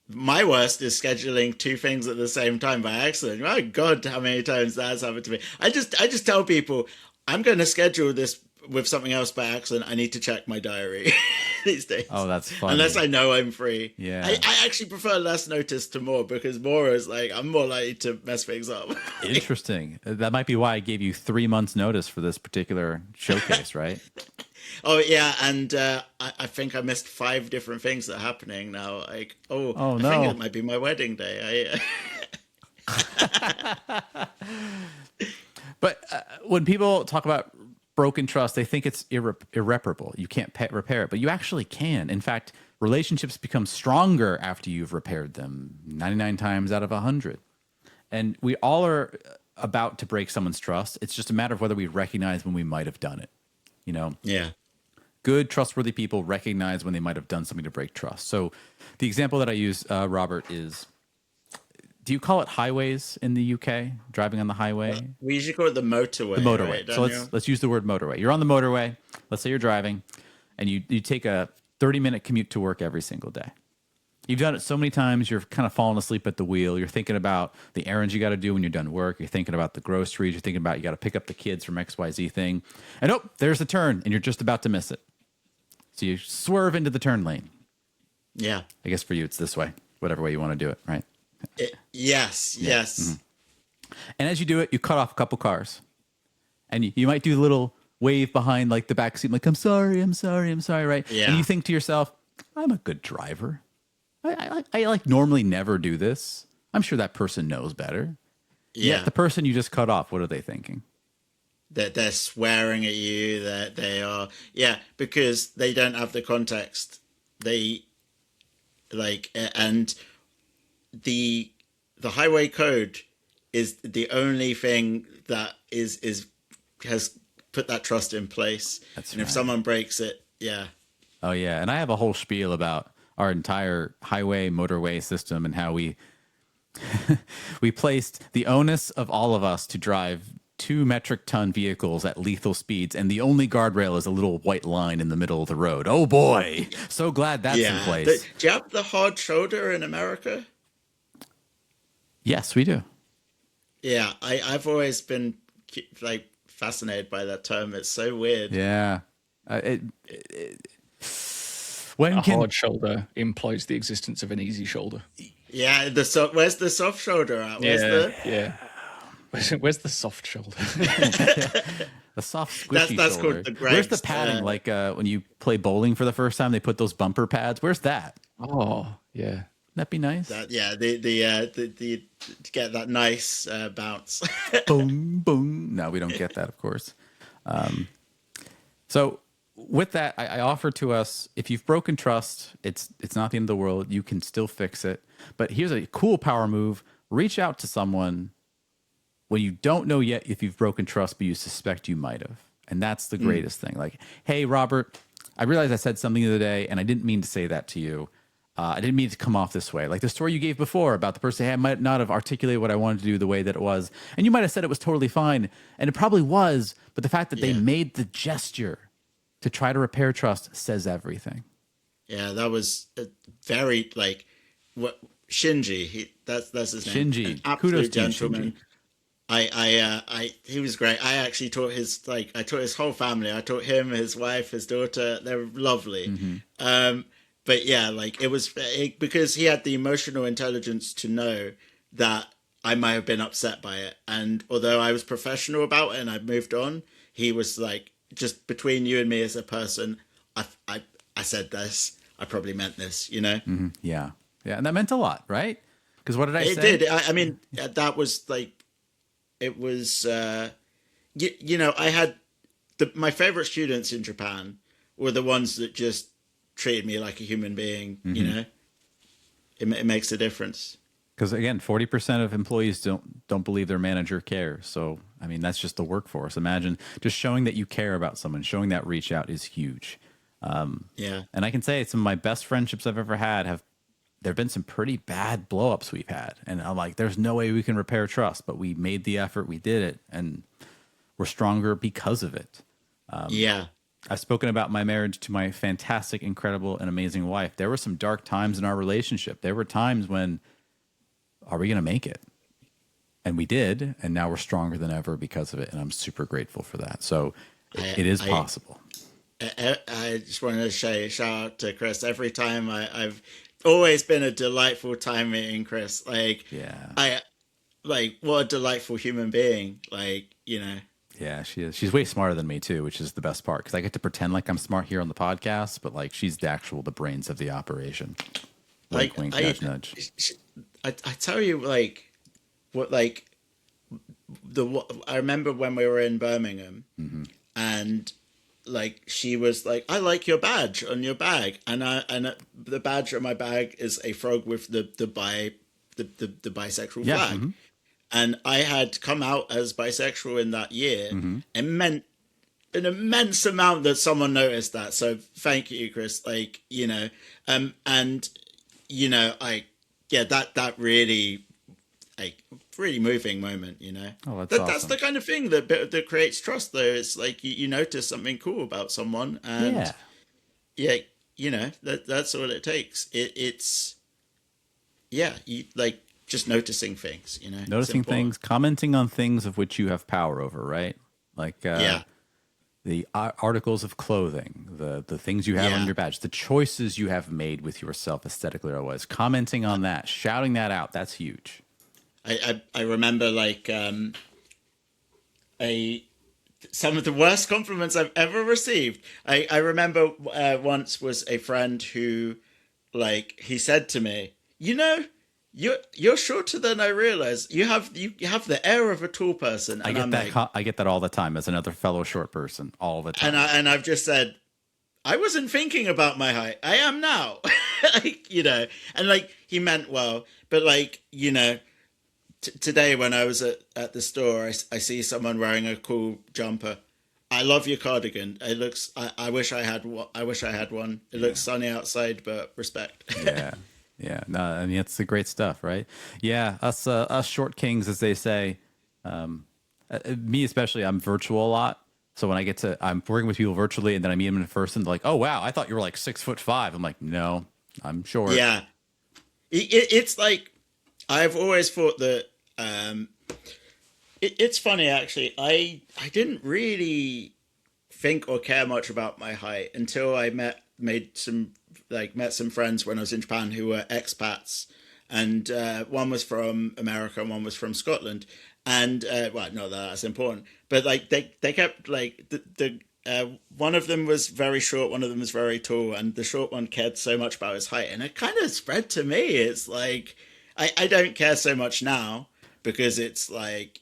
My worst is scheduling 2 things at the same time by accident. My God, how many times that's happened to me. I just tell people, I'm going to schedule this with something else by accident. I need to check my diary these days. Oh, that's funny. Unless I know I'm free. Yeah. I actually prefer less notice to more, because more is like, I'm more likely to mess things up. Interesting. That might be why I gave you 3 months notice for this particular showcase, right? Oh, yeah. And I think I missed 5 different things that are happening now. Like, I think it might be my wedding day. But when people talk about broken trust, they think it's irreparable. You can't repair it, but you actually can. In fact, relationships become stronger after you've repaired them 99 times out of 100. And we all are about to break someone's trust. It's just a matter of whether we recognize when we might have done it. You know? Yeah. Good, trustworthy people recognize when they might have done something to break trust. So the example that I use, Robert, is, do you call it highways in the UK? Driving on the highway? We usually call it the motorway. The motorway. Right, so let's use the word motorway. You're on the motorway. Let's say you're driving, and you take a 30-minute commute to work every single day. You've done it so many times, you're kind of falling asleep at the wheel. You're thinking about the errands you got to do when you're done work. You're thinking about the groceries. You're thinking about you got to pick up the kids from XYZ thing. And there's the turn, and you're just about to miss it. So you swerve into the turn lane. Yeah. I guess for you, it's this way, whatever way you want to do it, right? Yes. Mm-hmm. And as you do it, you cut off a couple cars. And you might do a little wave behind like the back seat, like, I'm sorry, right? Yeah. And you think to yourself, I'm a good driver. I like normally never do this. I'm sure that person knows better. Yeah. Yet the person you just cut off, what are they thinking? That they're swearing at you, that they are, because they don't have the context. They and the highway code is the only thing that has put that trust in place. That's and right. If someone breaks it, Oh yeah, and I have a whole spiel about our entire highway motorway system and how we we placed the onus of all of us to drive 2 metric ton vehicles at lethal speeds, and the only guardrail is a little white line in the middle of the road. Oh boy, so glad that's in place. Do you have the hard shoulder in America? Yes, we do. Yeah, I've always been like fascinated by that term. It's so weird. Yeah. Hard shoulder implies the existence of an easy shoulder. Yeah, where's the soft shoulder at? Where's the soft shoulder? The soft, squishy that's shoulder. called the Where's the Greg's, padding? Like when you play bowling for the first time, they put those bumper pads. Where's that? Oh, yeah. That'd be nice. The to get that nice bounce. Boom, boom. No, we don't get that, of course. So with that, I offer to us, if you've broken trust, it's not the end of the world. You can still fix it. But here's a cool power move. Reach out to someone when you don't know yet if you've broken trust, but you suspect you might have. And that's the greatest thing. Like, hey, Robert, I realized I said something the other day, and I didn't mean to say that to you. I didn't mean it to come off this way. Like the story you gave before about the person, hey, I might not have articulated what I wanted to do the way that it was. And you might have said it was totally fine. And it probably was. But the fact that they made the gesture to try to repair trust says everything. Yeah, that was very, like, what Shinji, that's his name. Shinji. An Kudos absolute to you, gentleman. Shinji. He was great. I actually taught I taught his whole family. I taught him, his wife, his daughter. They're lovely. But yeah, like because he had the emotional intelligence to know that I might have been upset by it. And although I was professional about it and I moved on, he was like, just between you and me as a person, I said this. I probably meant this, you know? Yeah. Yeah. And that meant a lot, right? Because what did I say? It did. I mean, that was like, it was, you know, I had my favorite students in Japan were the ones that just treated me like a human being, you know? It makes a difference. Because again, 40% of employees don't believe their manager cares. So, I mean, that's just the workforce. Imagine just showing that you care about someone, showing that reach out is huge. Yeah. And I can say some of my best friendships I've ever had there've been some pretty bad blowups we've had. And I'm like, there's no way we can repair trust, but we made the effort, we did it, and we're stronger because of it. Yeah. I've spoken about my marriage to my fantastic, incredible, and amazing wife. There were some dark times in our relationship. There were times when, are we going to make it? And we did, and now we're stronger than ever because of it, and I'm super grateful for that. So it is possible. I just wanted to say shout out to Chris. Every time I've always been a delightful time meeting Chris. Like, yeah, what a delightful human being. Like, you know. Yeah, she is. She's way smarter than me too, which is the best part because I get to pretend like I'm smart here on the podcast, but like she's the brains of the operation. Wink, wink, nudge, nudge. I tell you, like, what, like, I remember when we were in Birmingham, and like she was like, "I like your badge on your bag," and the badge on my bag is a frog with the bisexual flag, and I had come out as bisexual in that year, and meant an immense amount that someone noticed that. So thank you, Chris. Like, you know, and you know, that really, like, really moving moment, you know. Oh, That's the kind of thing that creates trust, though. It's like you notice something cool about someone, and yeah, you know, that's all it takes. It's you like just noticing things, you know, noticing things, commenting on things of which you have power over, right? Like the articles of clothing, the things you have on your badge, the choices you have made with yourself aesthetically or otherwise, commenting on that, shouting that out, that's huge. I remember like some of the worst compliments I've ever received. I remember once was a friend who, like, he said to me, "You know, you're shorter than I realized. You have the air of a tall person." And I get that all the time as another fellow short person, all the time. And I've just said, I wasn't thinking about my height. I am now. Like, you know, and like he meant well, but like, you know, today when I was at the store, I see someone wearing a cool jumper. I love your cardigan. It looks. I wish I had one. It looks sunny outside, but respect. Yeah. No, I mean, it's the great stuff, right? Yeah, us short kings, as they say. Me especially, I'm virtual a lot. So when I'm working with people virtually, and then I meet them in person, they're like, "Oh wow, I thought you were like 6'5". I'm like, "No, I'm short." Yeah, it's like I've always thought that. It's funny actually. I didn't really think or care much about my height until I met some friends when I was in Japan who were expats, and one was from America and one was from Scotland, and well, not that that's important, but like they kept like the one of them was very short, one of them was very tall, and the short one cared so much about his height, and it kind of spread to me. It's like I don't care so much now because it's like,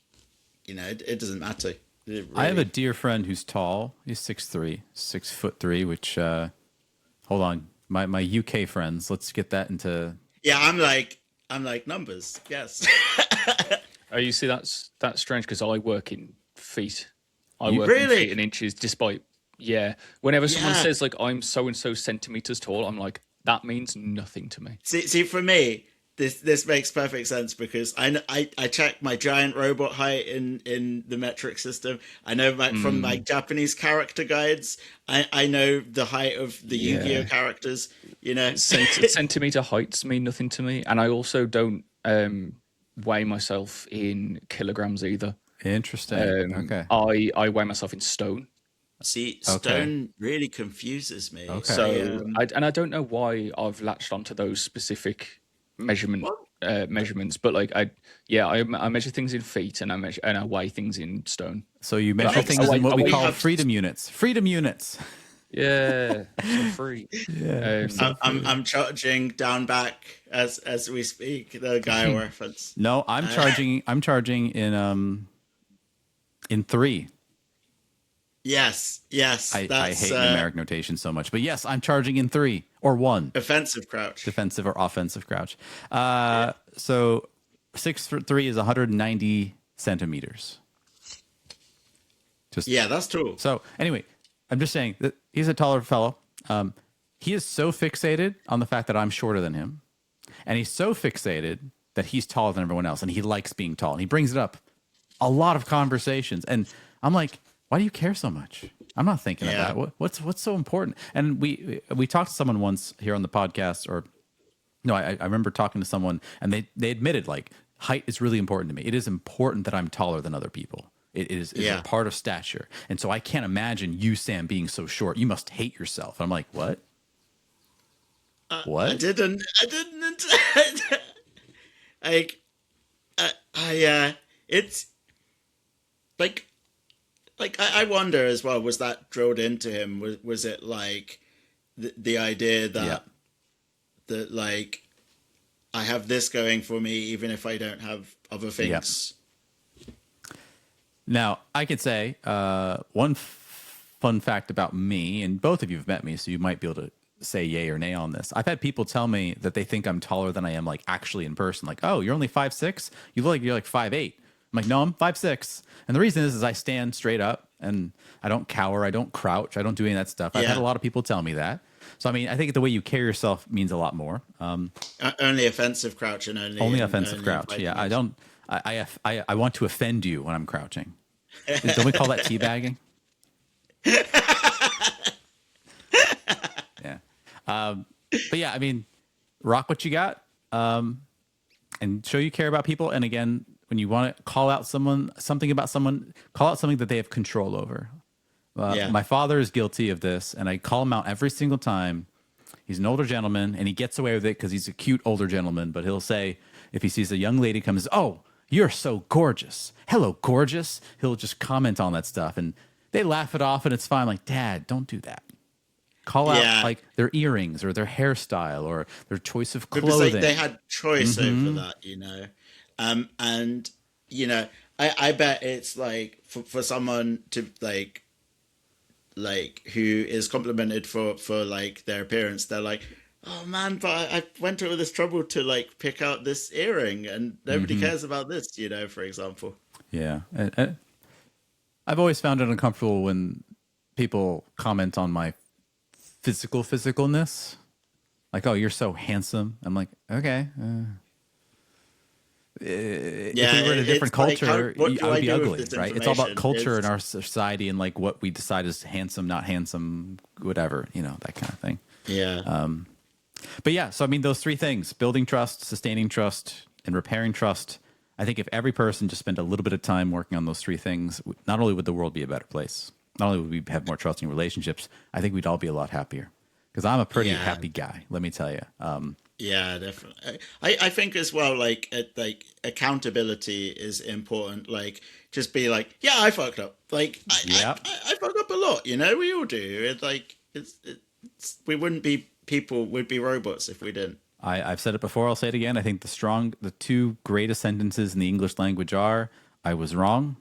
you know, it doesn't matter. Really. I have a dear friend who's tall. He's 6'3", which hold on. My UK friends, let's get that into. Yeah, I'm like numbers. Yes. Oh, you see, that's strange because I work in feet. I work in feet and inches. Despite, whenever someone says like I'm so and so centimeters tall, I'm like, that means nothing to me. See, for me, this makes perfect sense because I check my giant robot height in the metric system. I know from my Japanese character guides. I know the height of the Yu-Gi-Oh characters. You know, centimeter heights mean nothing to me, and I also don't weigh myself in kilograms either. Interesting. Okay. I weigh myself in stone. See, stone really confuses me. Okay. So I don't know why I've latched onto those specific measurements, but like I measure things in feet and I weigh things in stone. So you measure things in what we call freedom units. Freedom units. Yeah, so free. Yeah. I'm charging down back as we speak. The Gaia reference. No, I'm charging in 3. Yes. I hate numeric notation so much, but yes, I'm charging in 3 or 1. Offensive crouch. Defensive or offensive crouch. So 6'3" is 190 centimeters. That's true. So anyway, I'm just saying that he's a taller fellow. He is so fixated on the fact that I'm shorter than him, and he's so fixated that he's taller than everyone else, and he likes being tall, and he brings it up a lot of conversations, and I'm like, why do you care so much? I'm not thinking of that. What's so important? And we talked to someone once here on the podcast, or no, I remember talking to someone, and they admitted, like, height is really important to me. It is important that I'm taller than other people. It is a part of stature. And so I can't imagine you, Sam, being so short. You must hate yourself. I'm like, what? What? I didn't. Like, it's like I wonder as well. Was that drilled into him? Was it like the idea that like I have this going for me, even if I don't have other things? Now, I could say one fun fact about me, and both of you have met me, so you might be able to say yay or nay on this. I've had people tell me that they think I'm taller than I am, like actually in person. Like, oh, you're only 5'6"? You look like you're like 5'8". I'm like, no, I'm 5'6". And the reason is I stand straight up and I don't cower, I don't crouch, I don't do any of that stuff. I've had a lot of people tell me that. So, I mean, I think the way you carry yourself means a lot more. Only offensive crouch and only offensive crouch. Yeah, I don't. I want to offend you when I'm crouching. Don't we call that teabagging? Yeah. But yeah, I mean, rock what you got, and show you care about people. And again, when you want to call out something about someone, call out something that they have control over. My father is guilty of this, and I call him out every single time. He's an older gentleman, and he gets away with it because he's a cute older gentleman. But he'll say, if he sees a young lady comes, "Oh, you're so gorgeous. Hello, gorgeous." He'll just comment on that stuff, and they laugh it off, and it's fine. I'm like, Dad, don't do that. Call out like their earrings or their hairstyle or their choice of clothing. Because they had choice over that, you know. And you know, I bet it's like for someone to like who is complimented for like their appearance, they're like, oh man, but I went to all this trouble to like pick out this earring and nobody cares about this, you know, for example. Yeah. I've always found it uncomfortable when people comment on my physicalness. Like, oh, you're so handsome. I'm like, okay. If we were in a different culture, I would be ugly, right? It's all about culture in our society and like what we decide is handsome, not handsome, whatever, you know, that kind of thing. Yeah. But yeah, so I mean, those 3 things: building trust, sustaining trust, and repairing trust. I think if every person just spent a little bit of time working on those 3 things, not only would the world be a better place, not only would we have more trusting relationships, I think we'd all be a lot happier. Because I'm a pretty happy guy, let me tell you. Yeah, definitely. I think as well, like accountability is important. Like, just be like, yeah, I fucked up. Like, I fuck up a lot. You know, we all do. It's like we wouldn't be people. We'd be robots if we didn't. I've said it before. I'll say it again. I think the 2 greatest sentences in the English language are, "I was wrong,"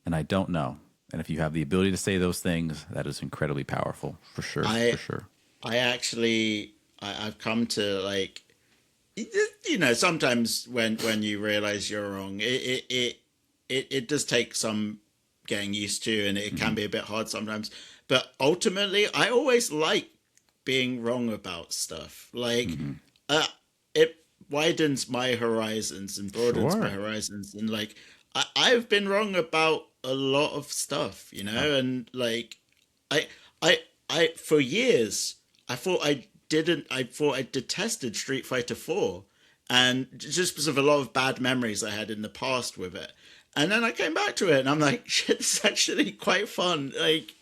and "I don't know." And if you have the ability to say those things, that is incredibly powerful, for sure. For sure. I've come to like, you know, sometimes when you realize you're wrong, it does take some getting used to, and it can be a bit hard sometimes. But ultimately, I always like being wrong about stuff. Like, it widens my horizons and broadens my horizons. And like, I've been wrong about a lot of stuff, you know, and like, I for years, I thought I detested Street Fighter 4, and just because of a lot of bad memories I had in the past with it. And then I came back to it, and I'm like, shit, it's actually quite fun. Like,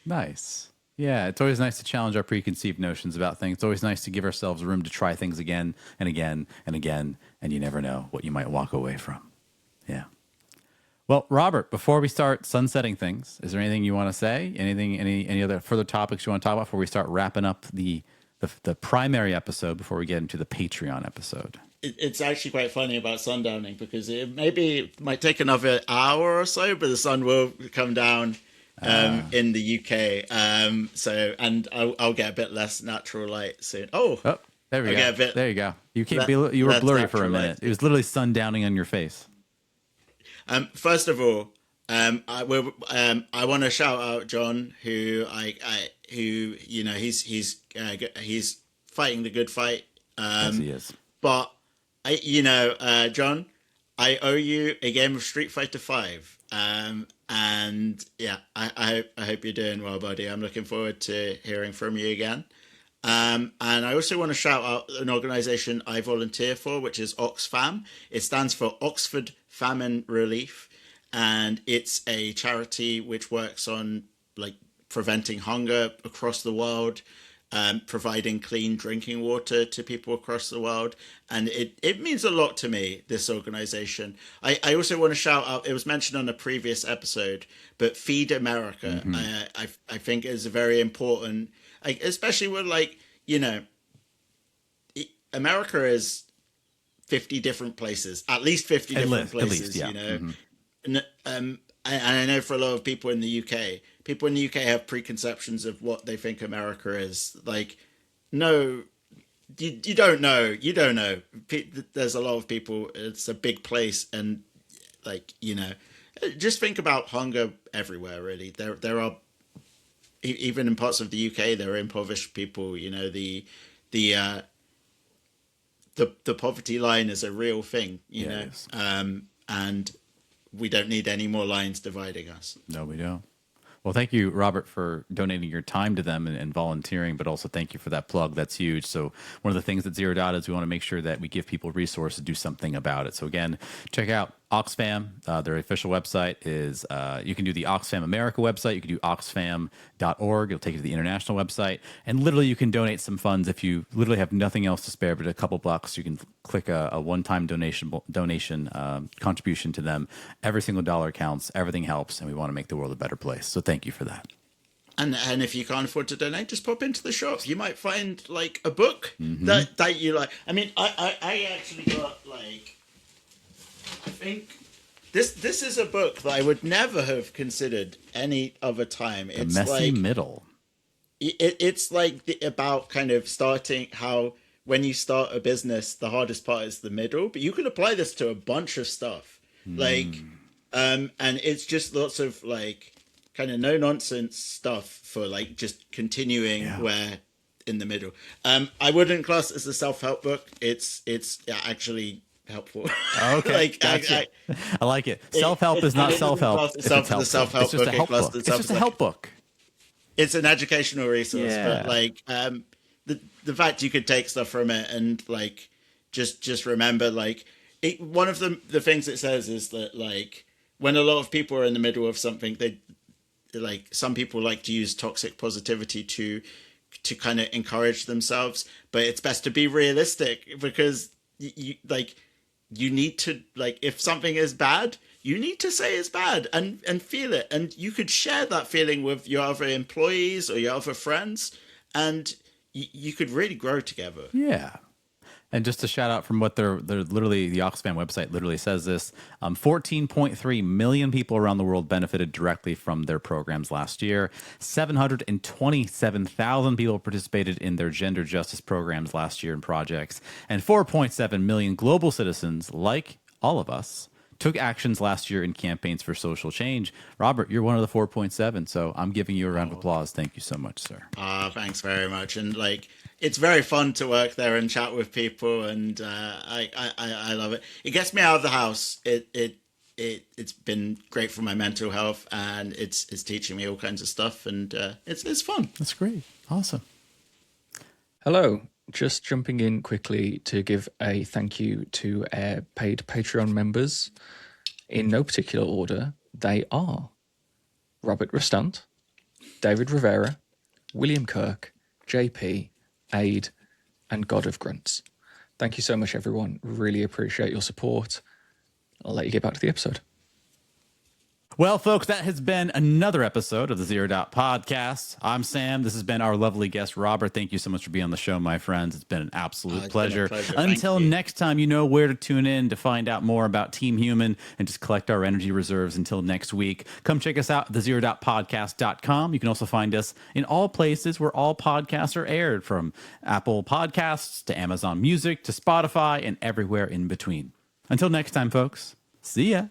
Nice. Yeah, it's always nice to challenge our preconceived notions about things. It's always nice to give ourselves room to try things again and again and again, and you never know what you might walk away from. Yeah. Well, Robert, before we start sunsetting things, is there anything you want to say? Any other further topics you want to talk about before we start wrapping up the primary episode before we get into the Patreon episode? it's actually quite funny about sundowning because it might take another hour or so, but the sun will come down in the UK. And I'll get a bit less natural light soon. Oh, there we go. There you go. You were blurry for a minute. Light. It was literally sundowning on your face. First of all, I want to shout out John, who he's fighting the good fight. Yes, he is. But John, I owe you a game of Street Fighter V. And yeah, I hope you're doing well, buddy. I'm looking forward to hearing from you again. And I also want to shout out an organization I volunteer for, which is Oxfam. It stands for Oxford Famine Relief, and it's a charity which works on preventing hunger across the world, providing clean drinking water to people across the world. And it means a lot to me, this organization. I also want to shout out, it was mentioned on a previous episode, but Feed America, I think is a very important, especially with America is 50 different places, at least 50 different places, yeah. And I know for a lot of people in the UK have preconceptions of what they think America is. No, you don't know. There's a lot of people. It's a big place, and just think about hunger everywhere. Really, there are even in parts of the UK there are impoverished people. The poverty line is a real thing. And we don't need any more lines dividing us. No, we don't. Well, thank you, Robert, for donating your time to them and volunteering, but also thank you for that plug. That's huge. So one of the things at Zero Dot is we want to make sure that we give people resources to do something about it. So again, check out Oxfam. Their official website is, you can do the Oxfam America website. You can do oxfam.org. It'll take you to the international website. And literally you can donate some funds if you literally have nothing else to spare but a couple bucks. You can click a one-time donation contribution to them. Every single dollar counts. Everything helps. And we want to make the world a better place. So thank you for that. And if you can't afford to donate, just pop into the shop. You might find a book that you like. I mean, I actually got I think this is a book that I would never have considered any other time. It's the messy middle. It's about kind of starting how when you start a business, the hardest part is the middle. But you can apply this to a bunch of stuff. And it's just lots of kind of no nonsense stuff for just continuing where in the middle. I wouldn't class it as a self-help book. It's actually helpful. Okay, gotcha. I like it. Self-help is not self-help. It's just a help book. It's just a help book. It's an educational resource, but the fact you could take stuff from it and just remember one of the things it says is that when a lot of people are in the middle of something, they some people like to use toxic positivity to kind of encourage themselves, but it's best to be realistic because you need to if something is bad, you need to say it's bad and feel it, and you could share that feeling with your other employees or your other friends, and you could really grow together. Yeah. And just to shout out from what they're literally, the Oxfam website literally says this, 14.3 million people around the world benefited directly from their programs last year. 727,000 people participated in their gender justice programs last year in projects. And 4.7 million global citizens, like all of us, took actions last year in campaigns for social change. Robert, you're one of the 4.7, so I'm giving you a round of applause. Thank you so much, sir. Thanks very much. And it's very fun to work there and chat with people, and I love it. It gets me out of the house. It's been great for my mental health, and it's teaching me all kinds of stuff, and it's fun. That's great. Awesome. Hello. just jumping in quickly to give a thank you to our paid Patreon members in no particular order. They are Robert Rostant, David Rivera, William Kirk, JP, Aid, and God of Grunts. Thank you so much, everyone. Really appreciate your support. I'll let you get back to the episode. Well, folks, that has been another episode of the Zero Doubt Podcast. I'm Sam. This has been our lovely guest, Robert. Thank you so much for being on the show, my friends. It's been an absolute pleasure. Until next time, you know where to tune in to find out more about Team Human and just collect our energy reserves until next week. Come check us out at thezerodoutpodcast.com. You can also find us in all places where all podcasts are aired, from Apple Podcasts to Amazon Music to Spotify and everywhere in between. Until next time, folks, see ya.